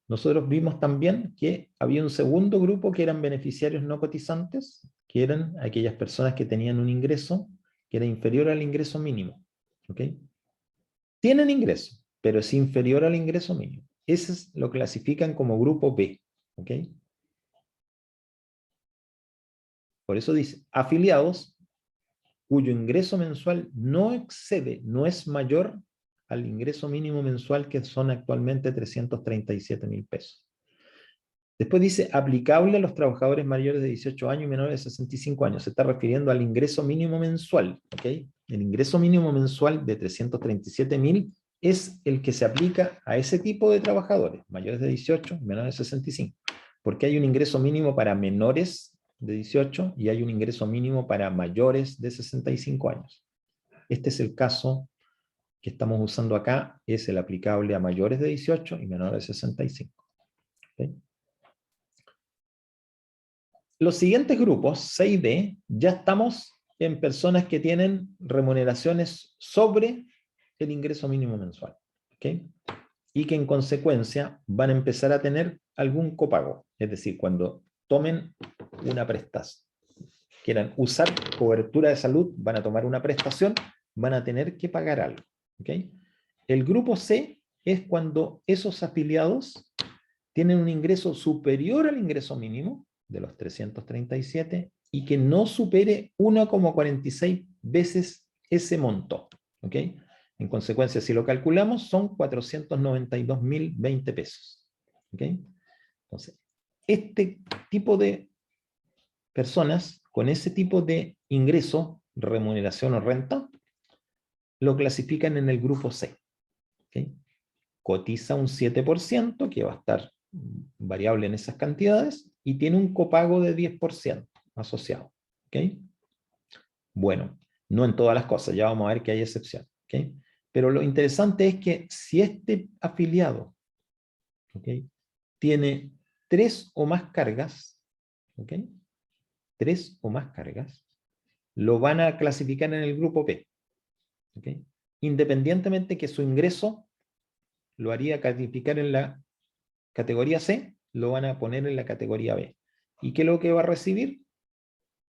nosotros vimos también que había un segundo grupo que eran beneficiarios no cotizantes, que eran aquellas personas que tenían un ingreso que era inferior al ingreso mínimo. ¿Ok? Tienen ingreso, pero es inferior al ingreso mínimo. Ese lo clasifican como grupo B. ¿Ok? Por eso dice, afiliados cuyo ingreso mensual no excede, no es mayor al ingreso mínimo mensual, que son actualmente 337.000 pesos. Después dice, aplicable a los trabajadores mayores de 18 años y menores de 65 años. Se está refiriendo al ingreso mínimo mensual. ¿Ok? El ingreso mínimo mensual de 337.000 es el que se aplica a ese tipo de trabajadores, mayores de 18 y menores de 65. Porque hay un ingreso mínimo para menores de 18 y hay un ingreso mínimo para mayores de 65 años. Este es el caso que estamos usando acá, es el aplicable a mayores de 18 y menores de 65. ¿Ok? Los siguientes grupos, C y D, ya estamos en personas que tienen remuneraciones sobre el ingreso mínimo mensual. ¿Okay? Y que en consecuencia van a empezar a tener algún copago. Es decir, cuando tomen una prestación, quieran usar cobertura de salud, van a tomar una prestación, van a tener que pagar algo. ¿Okay? El grupo C es cuando esos afiliados tienen un ingreso superior al ingreso mínimo de los 337 y que no supere 1,46 veces ese monto. ¿Ok? En consecuencia, si lo calculamos, son 492.020 pesos. ¿Ok? Entonces, este tipo de personas con ese tipo de ingreso, remuneración o renta, lo clasifican en el grupo C. ¿ok? Cotiza un 7%, que va a estar variable en esas cantidades, y tiene un copago de 10% asociado. ¿Ok? Bueno, no en todas las cosas, ya vamos a ver que hay excepciones. ¿Ok? Pero lo interesante es que si este afiliado, ¿ok?, tiene 3 o más cargas, ¿ok?, 3 o más cargas, lo van a clasificar en el grupo P. ¿Ok? Independientemente que su ingreso lo haría calificar en la categoría C, lo van a poner en la categoría B. ¿Y qué es lo que va a recibir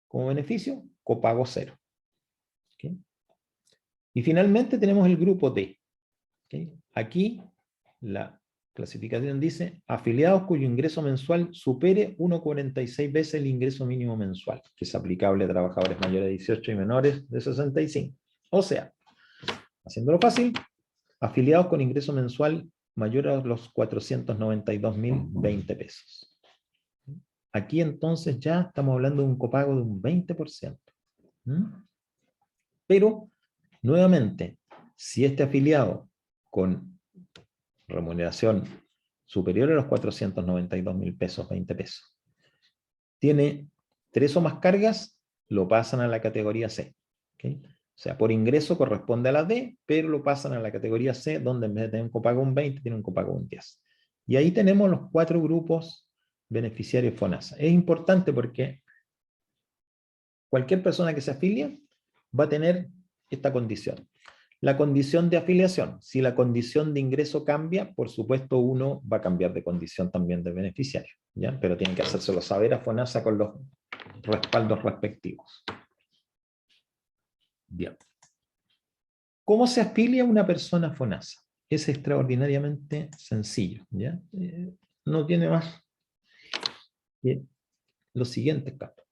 como beneficio? Copago 0. ¿Ok? Y finalmente tenemos el grupo D. ¿Ok? Aquí la clasificación dice afiliados cuyo ingreso mensual supere 1,46 veces el ingreso mínimo mensual, que es aplicable a trabajadores mayores de 18 y menores de 65. O sea, haciéndolo fácil, afiliados con ingreso mensual mayor a los 492.020 pesos. Aquí entonces ya estamos hablando de un copago de un 20%. Pero, nuevamente, si este afiliado con remuneración superior a los 492.000 pesos, 20 pesos, tiene 3 o más cargas, lo pasan a la categoría C. ¿Okay? O sea, por ingreso corresponde a la D, pero lo pasan a la categoría C, donde en vez de tener un copago un 20, tiene un copago un 10. Y ahí tenemos los 4 grupos beneficiarios FONASA. Es importante porque cualquier persona que se afilia va a tener esta condición. La condición de afiliación. Si la condición de ingreso cambia, por supuesto uno va a cambiar de condición también de beneficiario, ¿ya? Pero tienen que hacérselo saber a FONASA con los respaldos respectivos. Bien. ¿Cómo se afilia una persona a FONASA? Es extraordinariamente sencillo, ¿ya? No tiene más que los siguientes casos.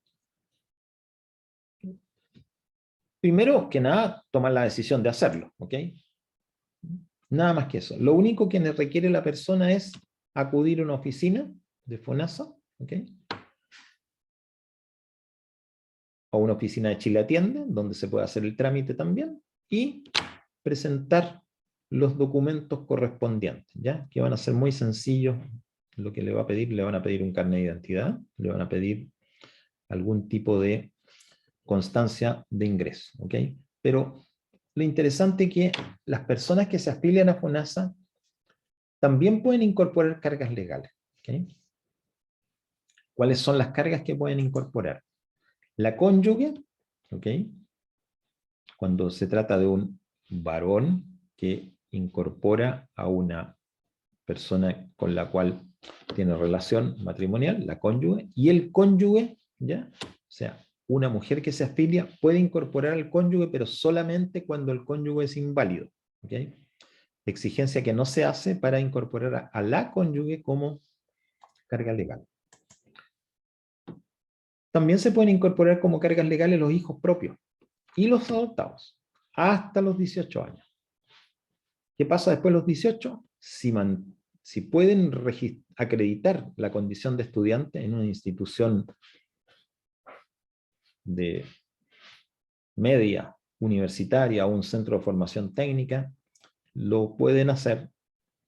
Primero que nada, tomar la decisión de hacerlo, ¿ok? Nada más que eso. Lo único que requiere la persona es acudir a una oficina de FONASA, ¿ok?, o una oficina de Chile Atiende, donde se puede hacer el trámite también, y presentar los documentos correspondientes, ¿ya? Que van a ser muy sencillos. Lo que le van a pedir un carnet de identidad, le van a pedir algún tipo de constancia de ingreso, ¿ok? Pero lo interesante es que las personas que se afilian a FONASA también pueden incorporar cargas legales, ¿ok? ¿Cuáles son las cargas que pueden incorporar? La cónyuge, ¿ok?, cuando se trata de un varón que incorpora a una persona con la cual tiene relación matrimonial, la cónyuge, y el cónyuge, ¿ya? O sea, una mujer que se afilia puede incorporar al cónyuge, pero solamente cuando el cónyuge es inválido, ¿ok? Exigencia que no se hace para incorporar a la cónyuge como carga legal. También se pueden incorporar como cargas legales los hijos propios y los adoptados, hasta los 18 años. ¿Qué pasa después de los 18? Si pueden acreditar la condición de estudiante en una institución de media, universitaria o un centro de formación técnica, lo pueden hacer,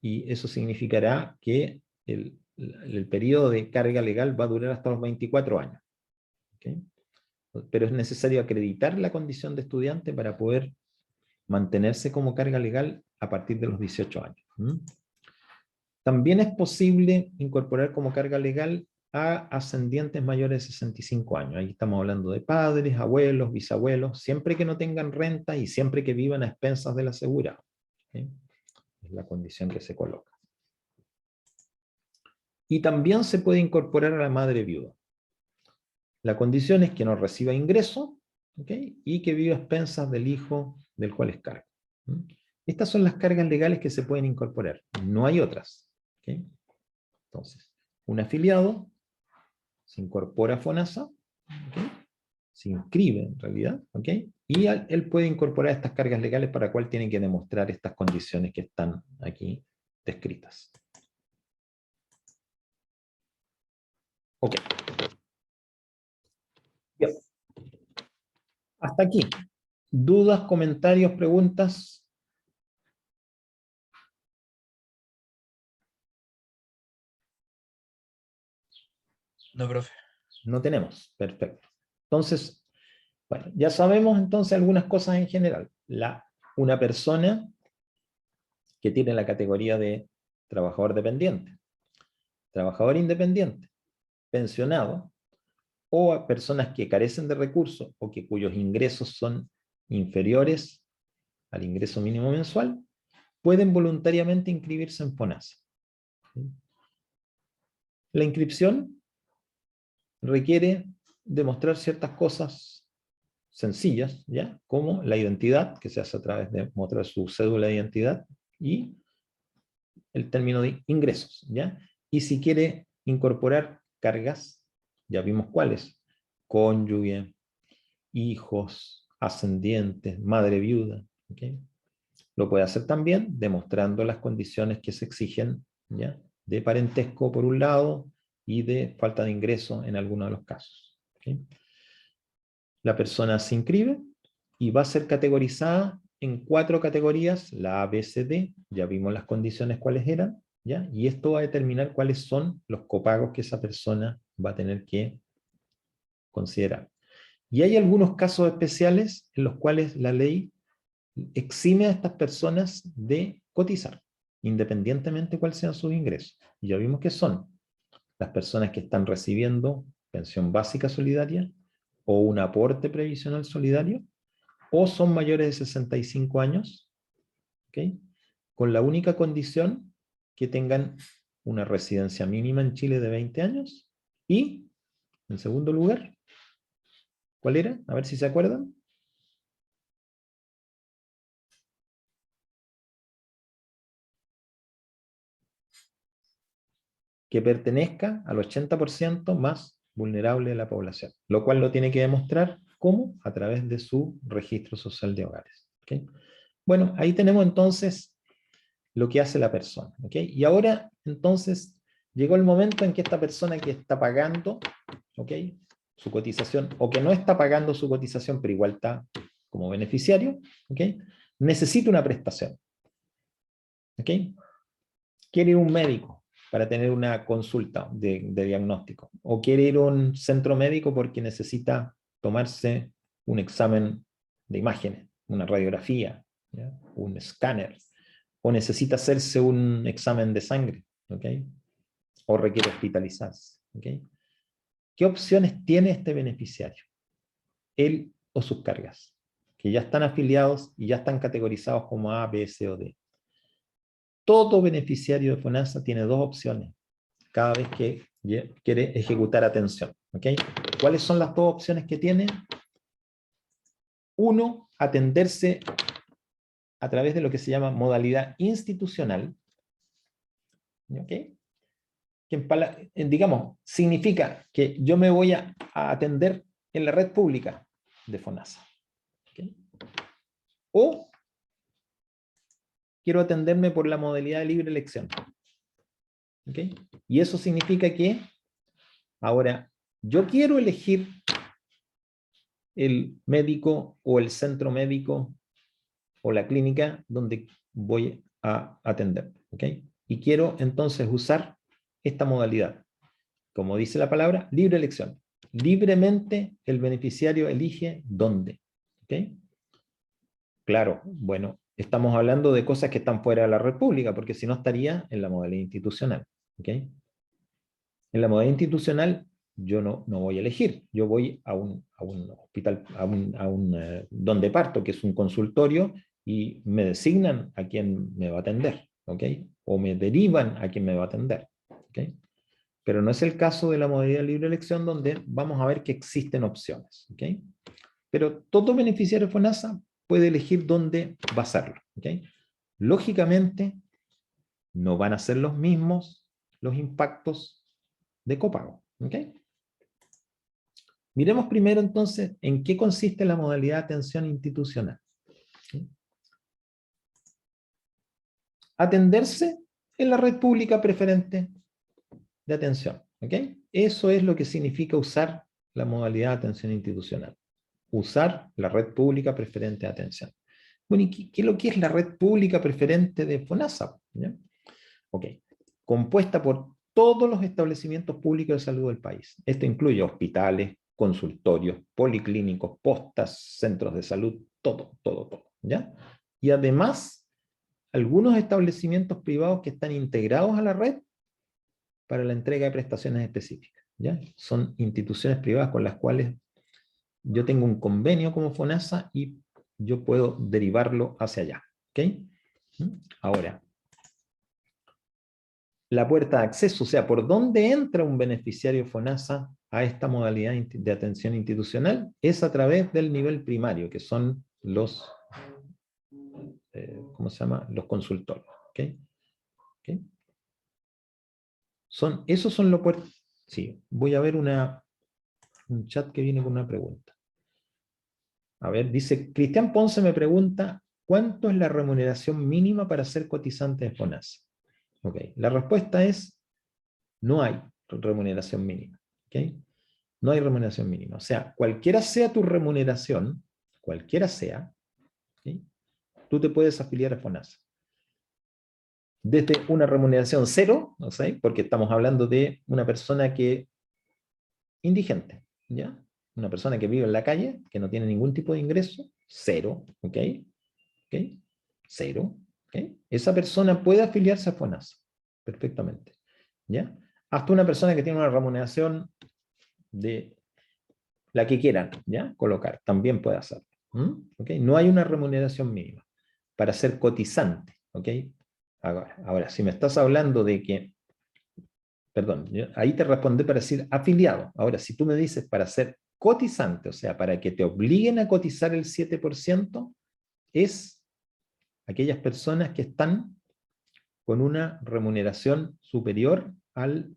y eso significará que el periodo de carga legal va a durar hasta los 24 años. ¿Okay? Pero es necesario acreditar la condición de estudiante para poder mantenerse como carga legal a partir de los 18 años. También es posible incorporar como carga legal a ascendientes mayores de 65 años. Ahí estamos hablando de padres, abuelos, bisabuelos, siempre que no tengan renta y siempre que vivan a expensas del asegurado. ¿Okay? Es la condición que se coloca. Y también se puede incorporar a la madre viuda. La condición es que no reciba ingreso, ¿okay?, y que viva a expensas del hijo del cual es cargo. Estas son las cargas legales que se pueden incorporar. No hay otras. ¿Okay? Entonces, un afiliado se incorpora a FONASA, ¿okay?, se inscribe en realidad, ¿okay?, y él puede incorporar estas cargas legales para las cuales tiene que demostrar estas condiciones que están aquí descritas. Ok. Bien. Hasta aquí. ¿Dudas, comentarios, preguntas? No, profe. No tenemos, perfecto. Entonces, bueno, ya sabemos entonces algunas cosas en general. Una persona que tiene la categoría de trabajador dependiente, trabajador independiente, pensionado, o a personas que carecen de recursos o que cuyos ingresos son inferiores al ingreso mínimo mensual, pueden voluntariamente inscribirse en FONASA. La inscripción requiere demostrar ciertas cosas sencillas, ¿ya? Como la identidad, que se hace a través de mostrar su cédula de identidad, y el término de ingresos, ¿ya? Y si quiere incorporar cargas, ya vimos cuáles: cónyuge, hijos, ascendientes, madre viuda, ¿okay? Lo puede hacer también demostrando las condiciones que se exigen, ¿ya? De parentesco por un lado y de falta de ingreso en algunos de los casos, ¿okay? La persona se inscribe y va a ser categorizada en 4 categorías, la A, B, C, D, ya vimos las condiciones cuáles eran, ¿ya? Y esto va a determinar cuáles son los copagos que esa persona va a tener que considerar. Y hay algunos casos especiales en los cuales la ley exime a estas personas de cotizar, independientemente cuáles sean sus ingresos. Y ya vimos que son las personas que están recibiendo pensión básica solidaria o un aporte previsional solidario, o son mayores de 65 años, ¿okay? Con la única condición que tengan una residencia mínima en Chile de 20 años, y, en segundo lugar, ¿cuál era? A ver si se acuerdan. Que pertenezca al 80% más vulnerable de la población, lo cual lo tiene que demostrar, ¿cómo? A través de su registro social de hogares, ¿okay? Bueno, ahí tenemos entonces lo que hace la persona, ¿okay? Y ahora, entonces, llegó el momento en que esta persona que está pagando, ¿okay?, su cotización, o que no está pagando su cotización, pero igual está como beneficiario, ¿okay?, necesita una prestación, ¿okay? Quiere ir a un médico para tener una consulta de diagnóstico, o quiere ir a un centro médico porque necesita tomarse un examen de imágenes, una radiografía, ¿ya?, un escáner, o necesita hacerse un examen de sangre, ¿okay?, o requiere hospitalizarse, ¿okay? ¿Qué opciones tiene este beneficiario? Él o sus cargas, que ya están afiliados y ya están categorizados como A, B, C o D. Todo beneficiario de FONASA tiene 2 opciones cada vez que quiere ejecutar atención, ¿okay? ¿Cuáles son las 2 opciones que tiene? Uno, atenderse a través de lo que se llama modalidad institucional, ¿okay?, que digamos, significa que yo me voy a atender en la red pública de FONASA, ¿okay? O quiero atenderme por la modalidad de libre elección, ¿okay? Y eso significa que ahora yo quiero elegir el médico o el centro médico o la clínica donde voy a atender, ¿ok? Y quiero entonces usar esta modalidad. Como dice la palabra, libre elección. Libremente el beneficiario elige dónde, ¿ok? Claro, bueno, estamos hablando de cosas que están fuera de la República, porque si no estaría en la modalidad institucional, ¿ok? En la modalidad institucional yo no voy a elegir, yo voy a un hospital, donde parto, que es un consultorio, y me designan a quién me va a atender, ¿ok? O me derivan a quién me va a atender, ¿ok? Pero no es el caso de la modalidad de libre elección, donde vamos a ver que existen opciones, ¿ok? Pero todo beneficiario de FONASA puede elegir dónde va a hacerlo, ¿ok? Lógicamente, no van a ser los mismos los impactos de copago, ¿ok? Miremos primero entonces en qué consiste la modalidad de atención institucional. ¿Sí? Atenderse en la red pública preferente de atención, ¿ok? Eso es lo que significa usar la modalidad de atención institucional. Usar la red pública preferente de atención. Bueno, ¿y qué es lo que es la red pública preferente de FONASA? ¿Ya? Ok. Compuesta por todos los establecimientos públicos de salud del país. Esto incluye hospitales, consultorios, policlínicos, postas, centros de salud, todo, todo, todo, ¿ya? Y además, algunos establecimientos privados que están integrados a la red para la entrega de prestaciones específicas, ¿ya? Son instituciones privadas con las cuales yo tengo un convenio como FONASA y yo puedo derivarlo hacia allá, ¿ok? Ahora, la puerta de acceso, o sea, por dónde entra un beneficiario FONASA a esta modalidad de atención institucional, es a través del nivel primario, que son los, ¿cómo se llama? Los consultorios, ¿ok? ¿Ok? Esos son los puertos. Sí, voy a ver un chat que viene con una pregunta. A ver, dice, Cristian Ponce me pregunta, ¿cuánto es la remuneración mínima para ser cotizante de FONASA? Ok, la respuesta es, no hay remuneración mínima. ¿Ok? No hay remuneración mínima. O sea, cualquiera sea tu remuneración, cualquiera sea, ¿sí? Tú te puedes afiliar a FONASA. Desde una remuneración cero, ¿no sé? Porque estamos hablando de una persona que indigente, ¿ya? Una persona que vive en la calle, que no tiene ningún tipo de ingreso, cero, ¿ok? ¿Ok? Cero, ¿ok? Esa persona puede afiliarse a FONASA, perfectamente, ¿ya? Hasta una persona que tiene una remuneración de la que quieran, ¿ya? Colocar, también puede hacerlo, ¿ok? No hay una remuneración mínima para ser cotizante, ¿ok? Ahora, si me estás hablando de que, perdón, ahí te respondí para decir afiliado. Ahora, si tú me dices para ser cotizante, o sea, para que te obliguen a cotizar el 7%, es aquellas personas que están con una remuneración superior al,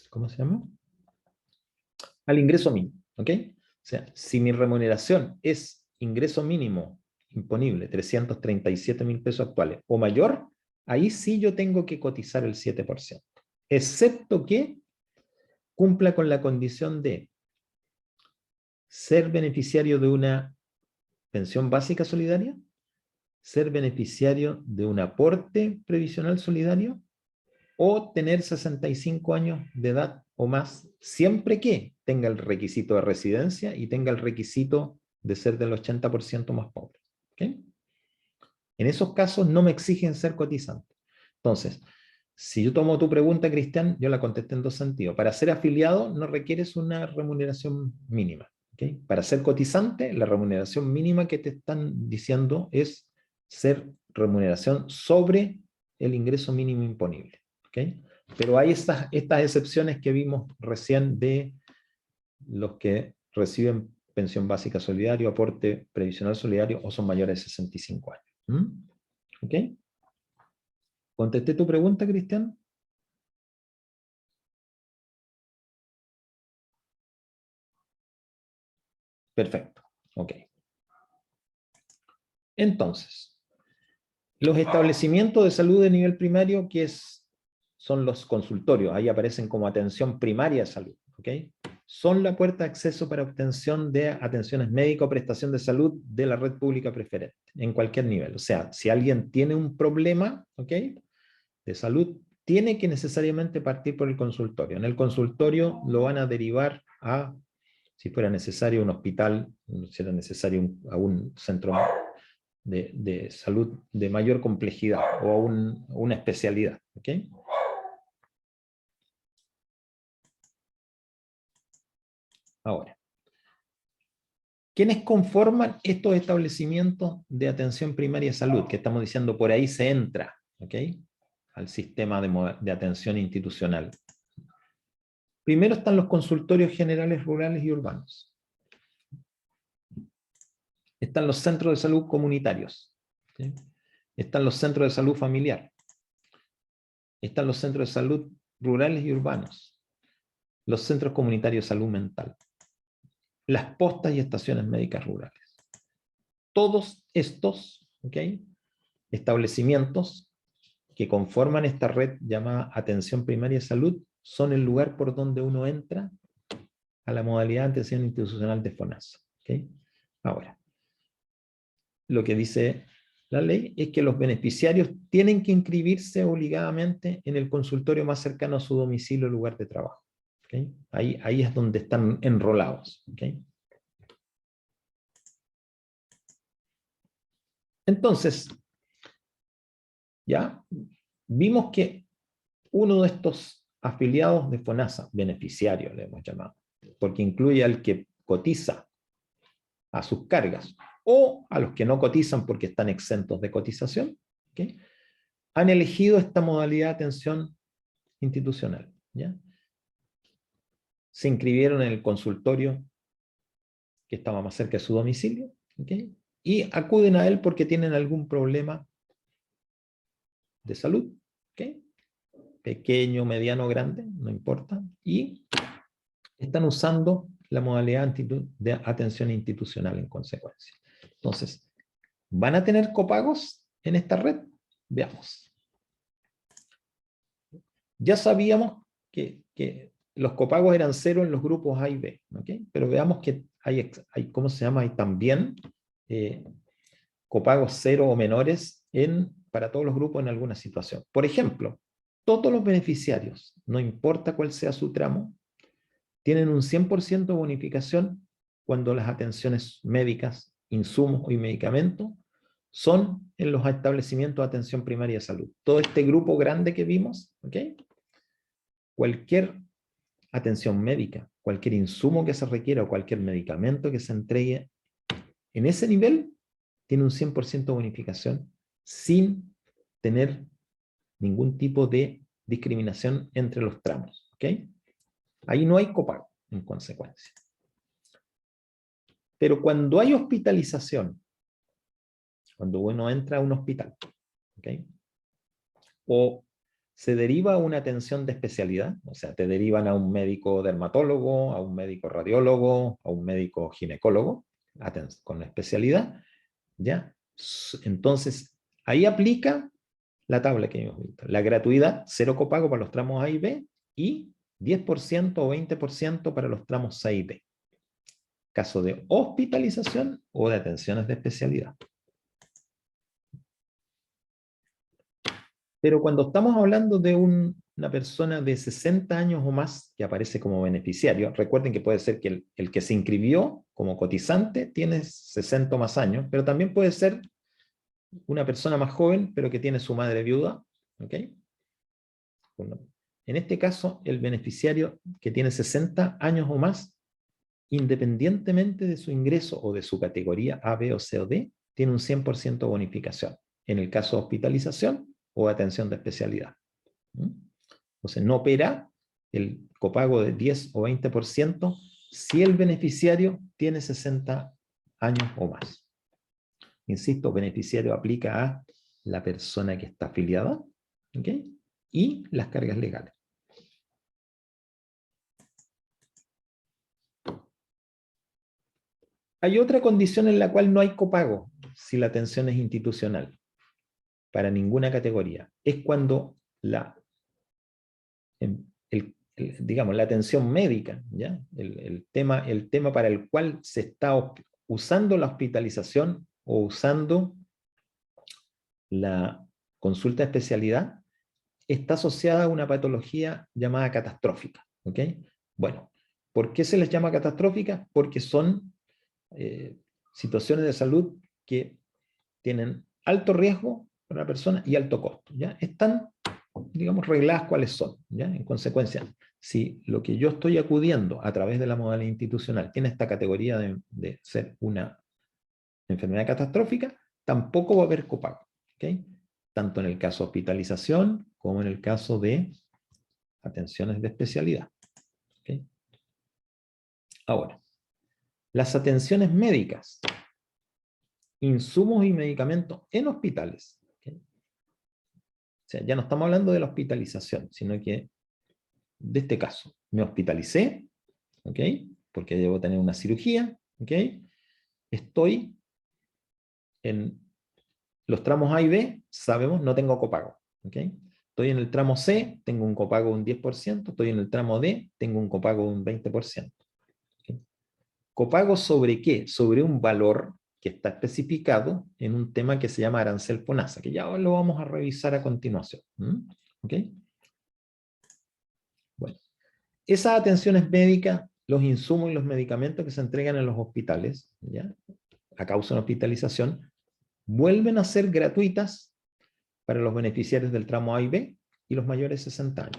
¿cómo se llama? Al ingreso mínimo, ¿ok? O sea, si mi remuneración es ingreso mínimo imponible, 337.000 pesos actuales o mayor, ahí sí yo tengo que cotizar el 7%, excepto que cumpla con la condición de ser beneficiario de una pensión básica solidaria, ser beneficiario de un aporte previsional solidario o tener 65 años de edad o más, siempre que tenga el requisito de residencia y tenga el requisito de ser del 80% más pobre. ¿Okay? En esos casos no me exigen ser cotizante. Entonces, si yo tomo tu pregunta, Cristian, yo la contesté en dos sentidos. Para ser afiliado no requieres una remuneración mínima. ¿Okay? Para ser cotizante, la remuneración mínima que te están diciendo es ser remuneración sobre el ingreso mínimo imponible. ¿Okay? Pero hay estas excepciones que vimos recién de los que reciben pensión básica solidaria, aporte previsional solidario o son mayores de 65 años. ¿Ok? ¿Contesté tu pregunta, Cristian? Perfecto. Ok. Entonces, los establecimientos de salud de nivel primario, son los consultorios, ahí aparecen como atención primaria de salud, ¿ok? Son la puerta de acceso para obtención de atenciones médicas o prestación de salud de la red pública preferente, en cualquier nivel. O sea, si alguien tiene un problema, ¿ok? De salud, tiene que necesariamente partir por el consultorio. En el consultorio lo van a derivar a, si fuera necesario, un hospital, si era necesario a un centro de salud de mayor complejidad o a una especialidad. ¿Ok? Ahora, ¿quiénes conforman estos establecimientos de atención primaria de salud? Que estamos diciendo, por ahí se entra, ¿ok? Al sistema de atención institucional. Primero están los consultorios generales rurales y urbanos. Están los centros de salud comunitarios. ¿Sí? Están los centros de salud familiar. Están los centros de salud rurales y urbanos. Los centros comunitarios de salud mental. Las postas y estaciones médicas rurales. Todos estos, ¿ok? Establecimientos que conforman esta red llamada atención primaria de salud son el lugar por donde uno entra a la modalidad de atención institucional de FONASA. ¿Okay? Ahora, lo que dice la ley es que los beneficiarios tienen que inscribirse obligadamente en el consultorio más cercano a su domicilio o lugar de trabajo. ¿Okay? Ahí es donde están enrolados. ¿Okay? Entonces, ya vimos que uno de estos afiliados de FONASA, beneficiario le hemos llamado, porque incluye al que cotiza a sus cargas o a los que no cotizan porque están exentos de cotización, ¿okay? Han elegido esta modalidad de atención institucional. ¿Ya? Se inscribieron en el consultorio que estaba más cerca de su domicilio, ¿okay? Y acuden a él porque tienen algún problema de salud, ¿okay? Pequeño, mediano, grande, no importa, y están usando la modalidad de atención institucional en consecuencia. Entonces, ¿van a tener copagos en esta red? Veamos. Ya sabíamos que los copagos eran cero en los grupos A y B, ¿okay? Pero veamos que hay ¿cómo se llama? Hay también copagos cero o menores para todos los grupos en alguna situación. Por ejemplo, todos los beneficiarios, no importa cuál sea su tramo, tienen un 100% de bonificación cuando las atenciones médicas, insumos y medicamentos son en los establecimientos de atención primaria de salud. Todo este grupo grande que vimos, ¿okay? Cualquier atención médica, cualquier insumo que se requiera o cualquier medicamento que se entregue en ese nivel, tiene un 100% de bonificación sin tener ningún tipo de discriminación entre los tramos. ¿Okay? Ahí no hay copago, en consecuencia. Pero cuando hay hospitalización, cuando uno entra a un hospital, ¿okay? O se deriva a una atención de especialidad, o sea, te derivan a un médico dermatólogo, a un médico radiólogo, a un médico ginecólogo, con especialidad, ¿ya? Entonces, ahí aplica la tabla que hemos visto. La gratuidad, cero copago para los tramos A y B, y 10% o 20% para los tramos C y D. Caso de hospitalización o de atenciones de especialidad. Pero cuando estamos hablando de una persona de 60 años o más que aparece como beneficiario, recuerden que puede ser que el que se inscribió como cotizante tiene 60 o más años, pero también puede ser una persona más joven, pero que tiene su madre viuda. ¿Okay? Bueno, en este caso, el beneficiario que tiene 60 años o más, independientemente de su ingreso o de su categoría A, B o C o D, tiene un 100% de bonificación. En el caso de hospitalización o atención de especialidad. Entonces, no opera el copago de 10 o 20% si el beneficiario tiene 60 años o más. Insisto, beneficiario aplica a la persona que está afiliada, ¿okay? Y las cargas legales. Hay otra condición en la cual no hay copago si la atención es institucional para ninguna categoría. Es cuando digamos, la atención médica, ¿ya? El tema para el cual se está usando la hospitalización o usando la consulta de especialidad está asociada a una patología llamada catastrófica. ¿Okay? Bueno, ¿por qué se les llama catastrófica? Porque son situaciones de salud que tienen alto riesgo para la persona y alto costo. ¿Ya? Están, digamos, regladas cuáles son. ¿Ya? En consecuencia, si lo que yo estoy acudiendo a través de la modalidad institucional tiene esta categoría de ser una enfermedad catastrófica, tampoco va a haber copago. ¿Okay? Tanto en el caso de hospitalización como en el caso de atenciones de especialidad. ¿Okay? Ahora, las atenciones médicas, insumos y medicamentos en hospitales. ¿Okay? O sea, ya no estamos hablando de la hospitalización, sino que de este caso, me hospitalicé, ¿okay? Porque debo tener una cirugía, ¿okay? Estoy en los tramos A y B, sabemos, no tengo copago, ¿okay? Estoy en el tramo C, tengo un copago de un 10%, estoy en el tramo D, tengo un copago de un 20%. ¿Okay? ¿Copago sobre qué? Sobre un valor que está especificado en un tema que se llama arancel FONASA, que ya lo vamos a revisar a continuación. ¿Ok? Bueno, esas atenciones médicas, los insumos y los medicamentos que se entregan en los hospitales, ¿ya?, a causa de una hospitalización, vuelven a ser gratuitas para los beneficiarios del tramo A y B y los mayores de 60 años,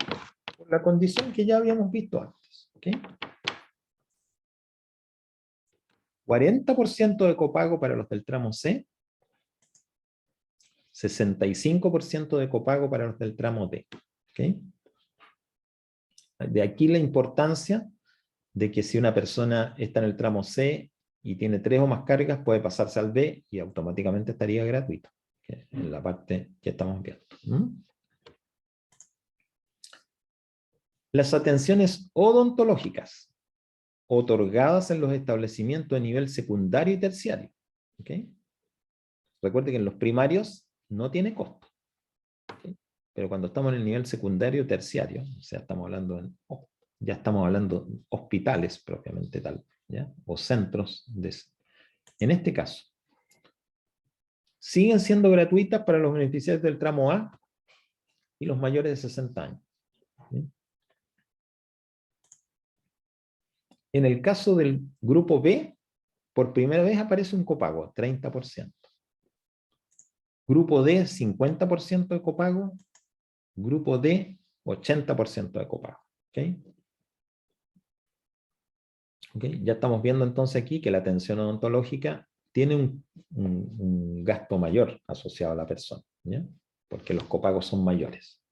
por la condición que ya habíamos visto antes. ¿Ok? 40% de copago para los del tramo C, 65% de copago para los del tramo D. ¿Ok? De aquí la importancia de que si una persona está en el tramo C y tiene 3 o más cargas, puede pasarse al B y automáticamente estaría gratuito, que en la parte que estamos viendo. Las atenciones odontológicas otorgadas en los establecimientos de nivel secundario y terciario. ¿Okay? Recuerde que en los primarios no tiene costo. ¿Okay? Pero cuando estamos en el nivel secundario y terciario, o sea, ya estamos hablando de hospitales propiamente tal, ¿ya?, o centros en este caso, siguen siendo gratuitas para los beneficiarios del tramo A y los mayores de 60 años. ¿Sí? En el caso del grupo B, por primera vez aparece un copago, 30%. Grupo D, 50% de copago. Grupo D, 80% de copago. ¿Okay? ¿Okay? Ya estamos viendo entonces aquí que la atención odontológica tiene un gasto mayor asociado a la persona, ¿ya?, porque los copagos son mayores.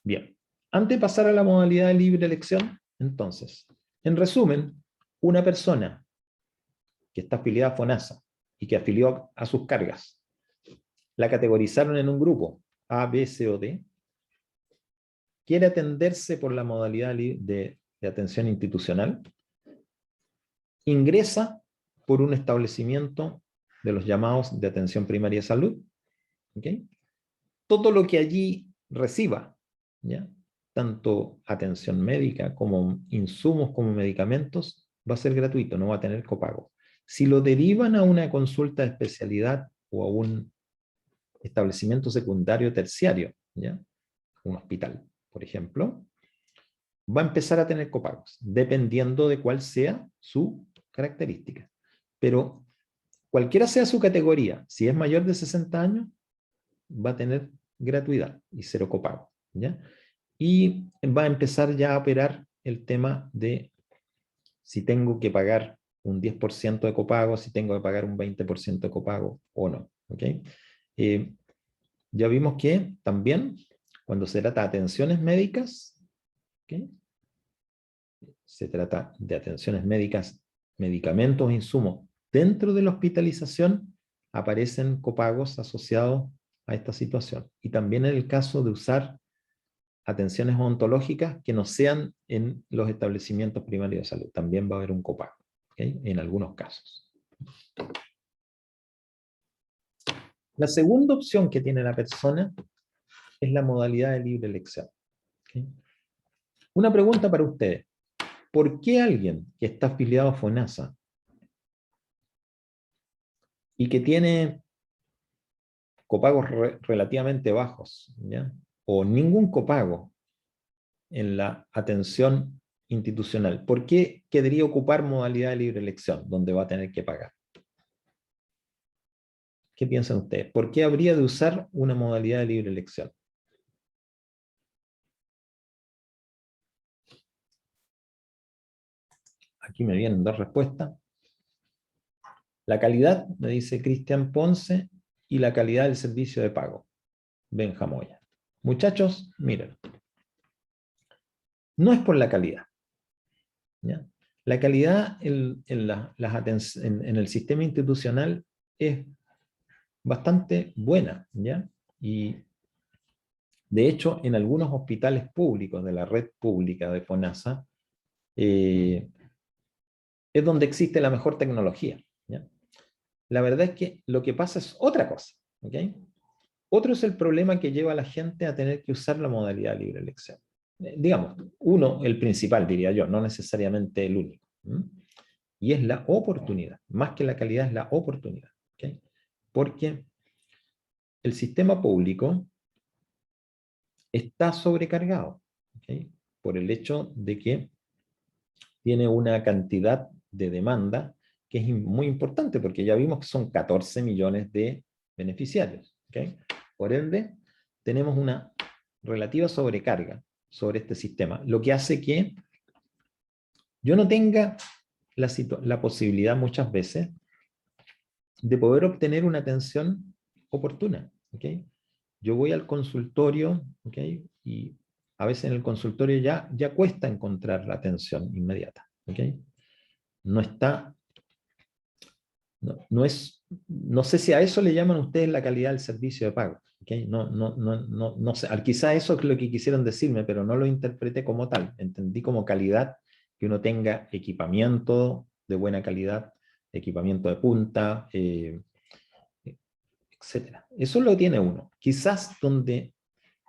Bien, antes de pasar a la modalidad de libre elección, entonces, en resumen, una persona que está afiliada a FONASA y que afilió a sus cargas, la categorizaron en un grupo A, B, C o D, quiere atenderse por la modalidad de atención institucional, ingresa por un establecimiento de los llamados de atención primaria de salud. ¿Okay? Todo lo que allí reciba, ¿ya?, tanto atención médica como insumos como medicamentos, va a ser gratuito, no va a tener copago. Si lo derivan a una consulta de especialidad o a un establecimiento secundario terciario, ¿ya?, un hospital, por ejemplo, va a empezar a tener copagos, dependiendo de cuál sea su característica. Pero cualquiera sea su categoría, si es mayor de 60 años, va a tener gratuidad y cero copago, ¿ya? Y va a empezar ya a operar el tema de si tengo que pagar un 10% de copago, si tengo que pagar un 20% de copago o no. ¿Okay? Ya vimos que también cuando se trata de atenciones médicas, ¿okay?, se trata de atenciones médicas, medicamentos e insumos dentro de la hospitalización, aparecen copagos asociados a esta situación. Y también en el caso de usar atenciones odontológicas que no sean en los establecimientos primarios de salud, también va a haber un copago, ¿okay?, en algunos casos. La segunda opción que tiene la persona es la modalidad de libre elección. ¿Okay? Una pregunta para ustedes. ¿Por qué alguien que está afiliado a FONASA y que tiene copagos relativamente bajos, ¿ya?, o ningún copago en la atención institucional, ¿por qué querría ocupar modalidad de libre elección, donde va a tener que pagar? ¿Qué piensan ustedes? ¿Por qué habría de usar una modalidad de libre elección? Aquí me vienen dos respuestas. La calidad, me dice Cristian Ponce, y la calidad del servicio de pago, Benja Moya. Muchachos, miren. No es por la calidad, ¿ya? La calidad en el sistema institucional es bastante buena, ¿ya? Y de hecho, en algunos hospitales públicos de la red pública de FONASA, es donde existe la mejor tecnología, ¿ya? La verdad es que lo que pasa es otra cosa, ¿ok? Otro es el problema que lleva a la gente a tener que usar la modalidad de libre elección. Digamos, el principal, diría yo, no necesariamente el único. Y es la oportunidad, más que la calidad es la oportunidad. ¿Okay? Porque el sistema público está sobrecargado, ¿okay? Por el hecho de que tiene una cantidad de demanda que es muy importante, porque ya vimos que son 14 millones de beneficiarios. ¿Okay? Por ende, tenemos una relativa sobrecarga sobre este sistema, lo que hace que yo no tenga la posibilidad muchas veces de poder obtener una atención oportuna. ¿Okay? Yo voy al consultorio, ¿okay? Y a veces en el consultorio ya cuesta encontrar la atención inmediata. ¿Okay? No está, no sé si a eso le llaman ustedes la calidad del servicio de pago. ¿Okay? No sé, quizá eso es lo que quisieron decirme, pero no lo interpreté como tal. Entendí como calidad que uno tenga equipamiento de buena calidad, equipamiento de punta, etcétera. Eso lo tiene uno. Quizás donde,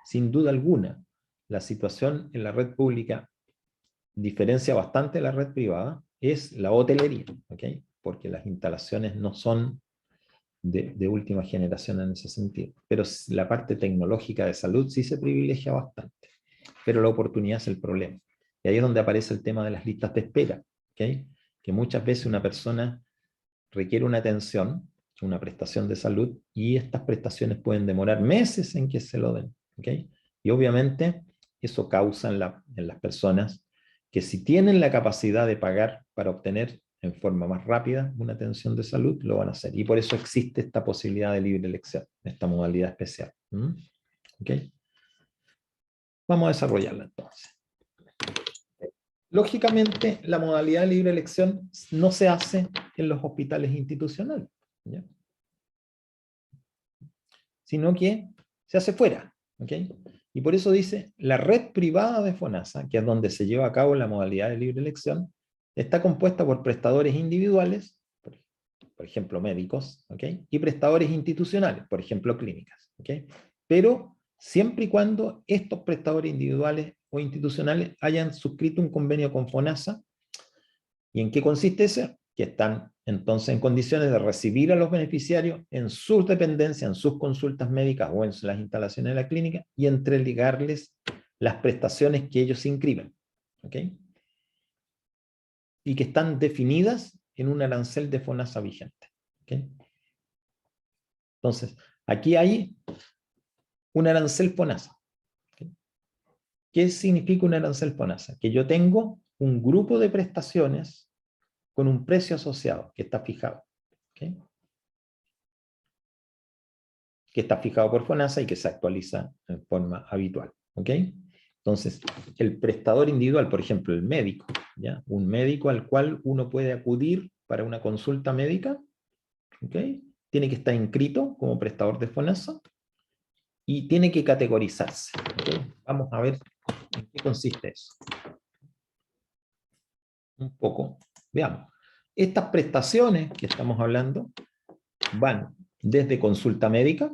sin duda alguna, la situación en la red pública diferencia bastante de la red privada es la hotelería, ¿okay? Porque las instalaciones no son de última generación en ese sentido. Pero la parte tecnológica de salud sí se privilegia bastante. Pero la oportunidad es el problema. Y ahí es donde aparece el tema de las listas de espera, ¿okay? Que muchas veces una persona requiere una atención, una prestación de salud, y estas prestaciones pueden demorar meses en que se lo den. ¿Okay? Y obviamente eso causa en las personas que si tienen la capacidad de pagar para obtener en forma más rápida una atención de salud, lo van a hacer. Y por eso existe esta posibilidad de libre elección, esta modalidad especial. ¿Okay? Vamos a desarrollarla entonces. Lógicamente, la modalidad de libre elección no se hace en los hospitales institucionales, ¿ya? Sino que se hace fuera. ¿Okay? Y por eso dice, la red privada de FONASA, que es donde se lleva a cabo la modalidad de libre elección, está compuesta por prestadores individuales, por ejemplo médicos, ¿okay? Y prestadores institucionales, por ejemplo clínicas. ¿Okay? Pero siempre y cuando estos prestadores individuales o institucionales hayan suscrito un convenio con FONASA. ¿Y en qué consiste eso? Que están entonces en condiciones de recibir a los beneficiarios en sus dependencias, en sus consultas médicas o en las instalaciones de la clínica y entregarles las prestaciones que ellos inscriben. ¿Okay? Y que están definidas en un arancel de FONASA vigente. ¿Okay? Entonces, aquí hay un arancel FONASA. ¿Okay? ¿Qué significa un arancel FONASA? Que yo tengo un grupo de prestaciones con un precio asociado que está fijado. ¿Okay? Que está fijado por FONASA y que se actualiza en forma habitual. ¿Ok? Entonces, el prestador individual, por ejemplo, el médico, ¿ya? Un médico al cual uno puede acudir para una consulta médica, ¿ok? Tiene que estar inscrito como prestador de FONASA y tiene que categorizarse. ¿Okay? Vamos a ver en qué consiste eso. Un poco. Veamos. Estas prestaciones que estamos hablando van desde consulta médica,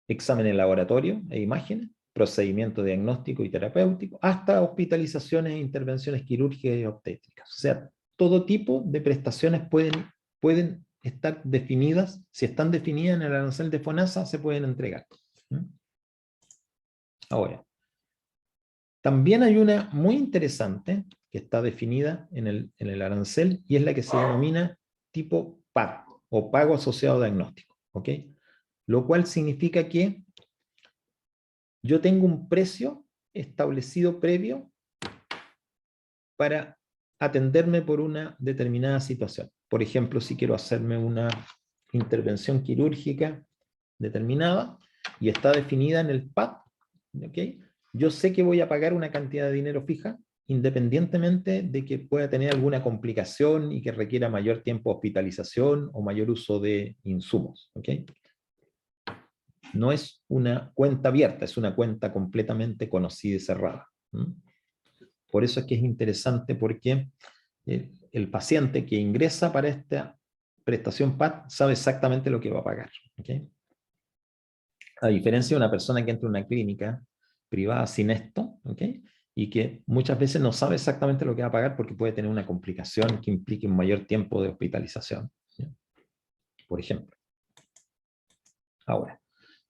exámenes de laboratorio e imágenes, procedimiento diagnóstico y terapéutico, hasta hospitalizaciones e intervenciones quirúrgicas y obstétricas. O sea, todo tipo de prestaciones pueden estar definidas, si están definidas en el arancel de FONASA, se pueden entregar. Ahora, también hay una muy interesante que está definida en el arancel y es la que se denomina tipo PAD o pago asociado diagnóstico. ¿Ok? Lo cual significa que yo tengo un precio establecido previo para atenderme por una determinada situación. Por ejemplo, si quiero hacerme una intervención quirúrgica determinada y está definida en el PAD, ¿okay? Yo sé que voy a pagar una cantidad de dinero fija independientemente de que pueda tener alguna complicación y que requiera mayor tiempo de hospitalización o mayor uso de insumos. ¿Okay? No es una cuenta abierta, es una cuenta completamente conocida y cerrada. Por eso es que es interesante porque el paciente que ingresa para esta prestación PAD sabe exactamente lo que va a pagar. ¿Okay? A diferencia de una persona que entra a una clínica privada sin esto, ¿okay? y que muchas veces no sabe exactamente lo que va a pagar porque puede tener una complicación que implique un mayor tiempo de hospitalización, ¿sí? Por ejemplo. Ahora,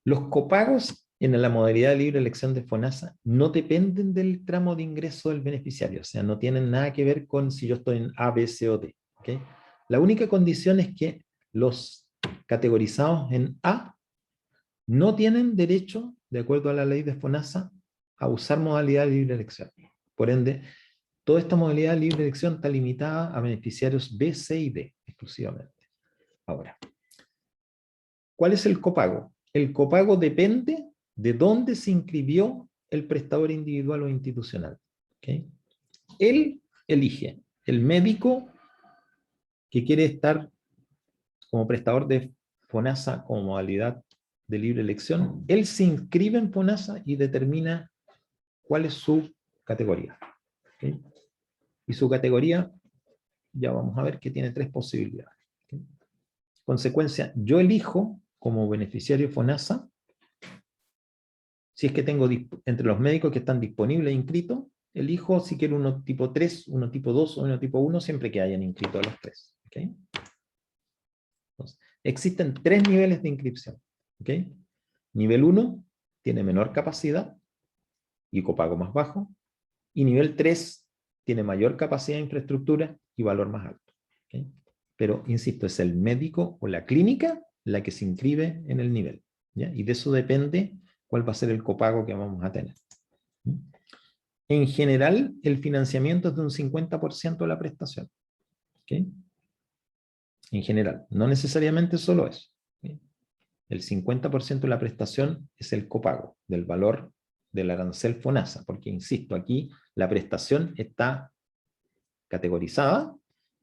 los copagos en la modalidad de libre elección de FONASA no dependen del tramo de ingreso del beneficiario, o sea, no tienen nada que ver con si yo estoy en A, B, C o D. ¿Okay? La única condición es que los categorizados en A no tienen derecho, de acuerdo a la ley de FONASA, a usar modalidad de libre elección. Por ende, toda esta modalidad de libre elección está limitada a beneficiarios B, C y D, exclusivamente. Ahora, ¿cuál es el copago? El copago depende de dónde se inscribió el prestador individual o institucional. ¿Okay? Él elige el médico que quiere estar como prestador de FONASA como modalidad de libre elección. Él se inscribe en FONASA y determina cuál es su categoría. ¿Okay? Y su categoría, ya vamos a ver que tiene 3 posibilidades. ¿Okay? Consecuencia, yo elijo como beneficiario FONASA, si es que tengo entre los médicos que están disponibles e inscritos, elijo si quiero uno tipo 3, uno tipo 2 o uno tipo 1, siempre que hayan inscrito a los 3. ¿Okay? Entonces, existen 3 niveles de inscripción. ¿Okay? Nivel 1 tiene menor capacidad y copago más bajo. Y nivel 3 tiene mayor capacidad de infraestructura y valor más alto. ¿Okay? Pero, insisto, es el médico o la clínica la que se inscribe en el nivel. ¿Ya? Y de eso depende cuál va a ser el copago que vamos a tener. En general, el financiamiento es de un 50% de la prestación. ¿Okay? En general, no necesariamente solo eso. ¿Okay? El 50% de la prestación es el copago del valor del arancel FONASA, porque, insisto, aquí la prestación está categorizada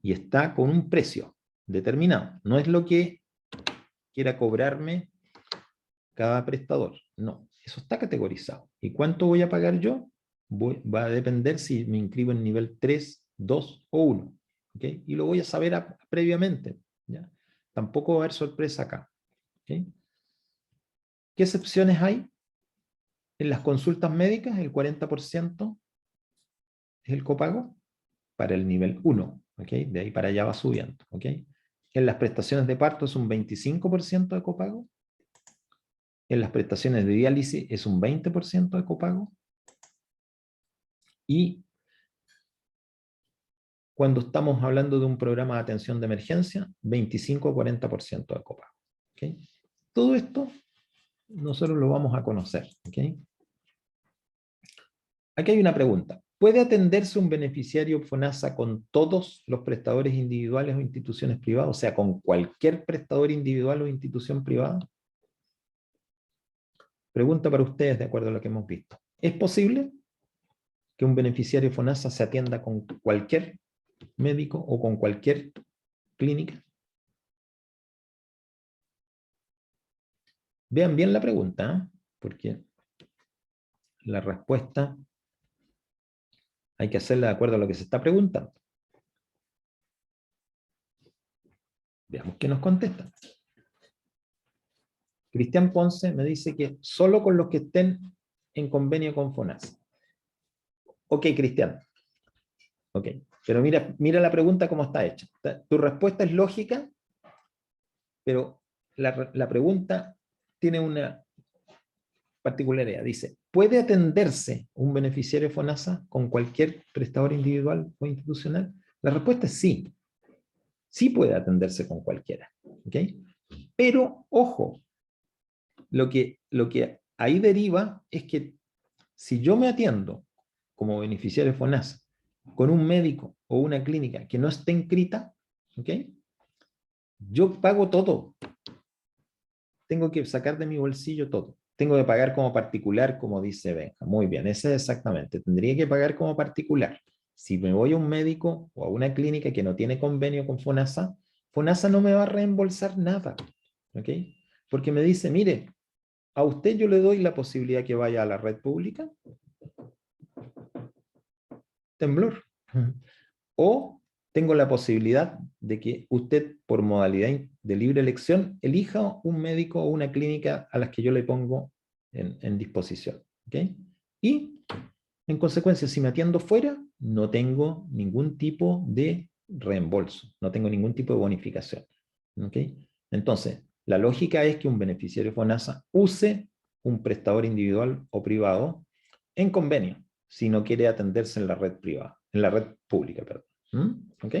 y está con un precio determinado. No es lo que quiera cobrarme cada prestador. No, eso está categorizado. ¿Y cuánto voy a pagar yo? Va a depender si me inscribo en nivel 3, 2 o 1. ¿Okay? Y lo voy a saber previamente. ¿Ya? Tampoco va a haber sorpresa acá. ¿Okay? ¿Qué excepciones hay? En las consultas médicas, el 40% es el copago para el nivel 1. ¿Okay? De ahí para allá va subiendo. ¿Okay? En las prestaciones de parto es un 25% de copago. En las prestaciones de diálisis es un 20% de copago. Y cuando estamos hablando de un programa de atención de emergencia, 25 o 40% de copago. ¿Okay? Todo esto nosotros lo vamos a conocer. ¿Okay? Aquí hay una pregunta. ¿Puede atenderse un beneficiario FONASA con todos los prestadores individuales o instituciones privadas? O sea, con cualquier prestador individual o institución privada. Pregunta para ustedes de acuerdo a lo que hemos visto. ¿Es posible que un beneficiario FONASA se atienda con cualquier médico o con cualquier clínica? Vean bien la pregunta, ¿eh? Porque la respuesta hay que hacerla de acuerdo a lo que se está preguntando. Veamos qué nos contesta. Cristian Ponce me dice que solo con los que estén en convenio con FONASA. Ok, Cristian. Ok, pero mira la pregunta cómo está hecha. Tu respuesta es lógica, pero la pregunta tiene una particularidad. Dice, ¿puede atenderse un beneficiario FONASA con cualquier prestador individual o institucional? La respuesta es sí. Sí puede atenderse con cualquiera. ¿Okay? Pero, ojo, lo que ahí deriva es que si yo me atiendo como beneficiario FONASA con un médico o una clínica que no esté inscrita, ¿okay? Yo pago todo. Tengo que sacar de mi bolsillo todo. Tengo que pagar como particular, como dice Benja. Muy bien, ese es exactamente. Tendría que pagar como particular. Si me voy a un médico o a una clínica que no tiene convenio con FONASA, FONASA no me va a reembolsar nada. ¿Ok? Porque me dice, mire, a usted yo le doy la posibilidad que vaya a la red pública. Temblor. O tengo la posibilidad de que usted, por modalidad de libre elección, elija un médico o una clínica a las que yo le pongo en disposición. ¿Okay? Y En consecuencia, si me atiendo fuera, no tengo ningún tipo de reembolso, no tengo ningún tipo de bonificación. ¿Ok? Entonces, la lógica es que un beneficiario FONASA use un prestador individual o privado en convenio, si no quiere atenderse en la red privada, en la red pública, perdón. ¿Ok?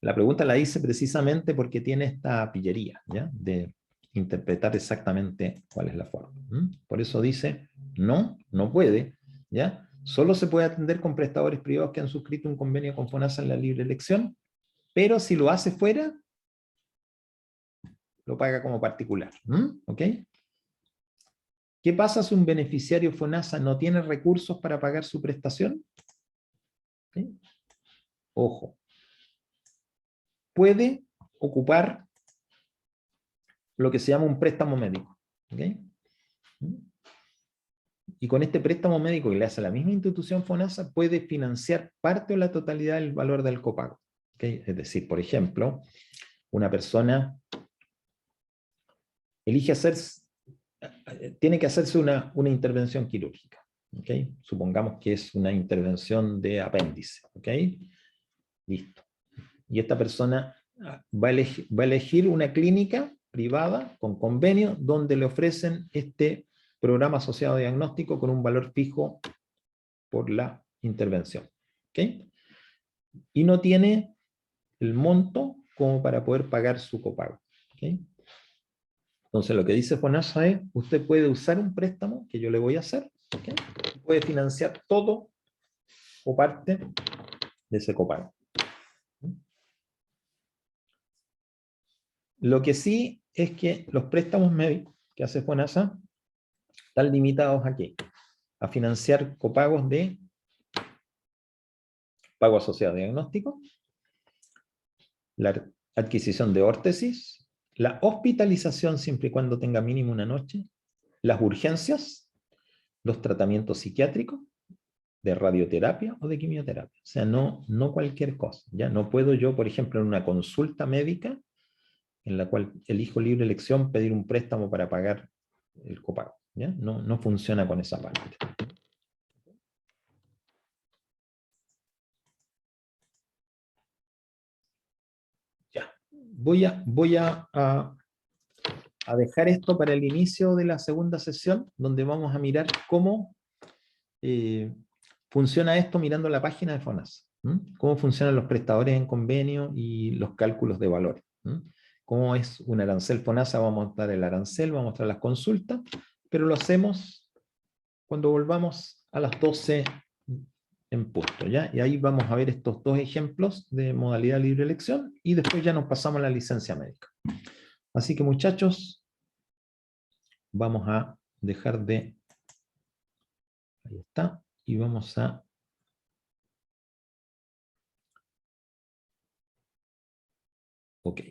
La pregunta la hice precisamente porque tiene esta pillería, ¿ya? De interpretar exactamente cuál es la forma. Por eso dice, no, no puede, ¿ya? Solo se puede atender con prestadores privados que han suscrito un convenio con FONASA en la libre elección, pero si lo hace fuera, lo paga como particular. ¿Ok? ¿Qué pasa si un beneficiario FONASA no tiene recursos para pagar su prestación? ¿Sí? Ojo. Puede ocupar lo que se llama un préstamo médico. ¿Ok? Y con este préstamo médico que le hace a la misma institución FONASA, puede financiar parte o la totalidad del valor del copago. ¿Okay? Es decir, por ejemplo, una persona tiene que hacerse una intervención quirúrgica. ¿Okay? Supongamos que es una intervención de apéndice. ¿Okay? Listo. Y esta persona va a elegir una clínica privada con convenio donde le ofrecen este programa asociado a diagnóstico con un valor fijo por la intervención. ¿Okay? Y no tiene el monto como para poder pagar su copago. ¿Okay? Entonces lo que dice FONASA es, usted puede usar un préstamo que yo le voy a hacer, ¿okay? Puede financiar todo o parte de ese copago. Lo que sí es que los préstamos médicos que hace FONASA están limitados ¿a qué? A financiar copagos de pago asociado a diagnóstico, la adquisición de órtesis, la hospitalización siempre y cuando tenga mínimo una noche, las urgencias, los tratamientos psiquiátricos, de radioterapia o de quimioterapia. O sea, no cualquier cosa. ¿Ya? No puedo yo, por ejemplo, en una consulta médica, en la cual elijo libre elección, pedir un préstamo para pagar el copago. ¿Ya? No funciona con esa parte. Ya. Voy a dejar esto para el inicio de la segunda sesión, donde vamos a mirar cómo funciona esto mirando la página de FONASA. Cómo funcionan los prestadores en convenio y los cálculos de valores. Cómo es un arancel FONASA, vamos a mostrar el arancel, vamos a mostrar las consultas, pero lo hacemos cuando volvamos a las 12 en punto, ¿ya? Y ahí vamos a ver estos dos ejemplos de modalidad libre elección y después ya nos pasamos a la licencia médica. Así que muchachos, vamos a dejar de... Ahí está. Y vamos a... Ok.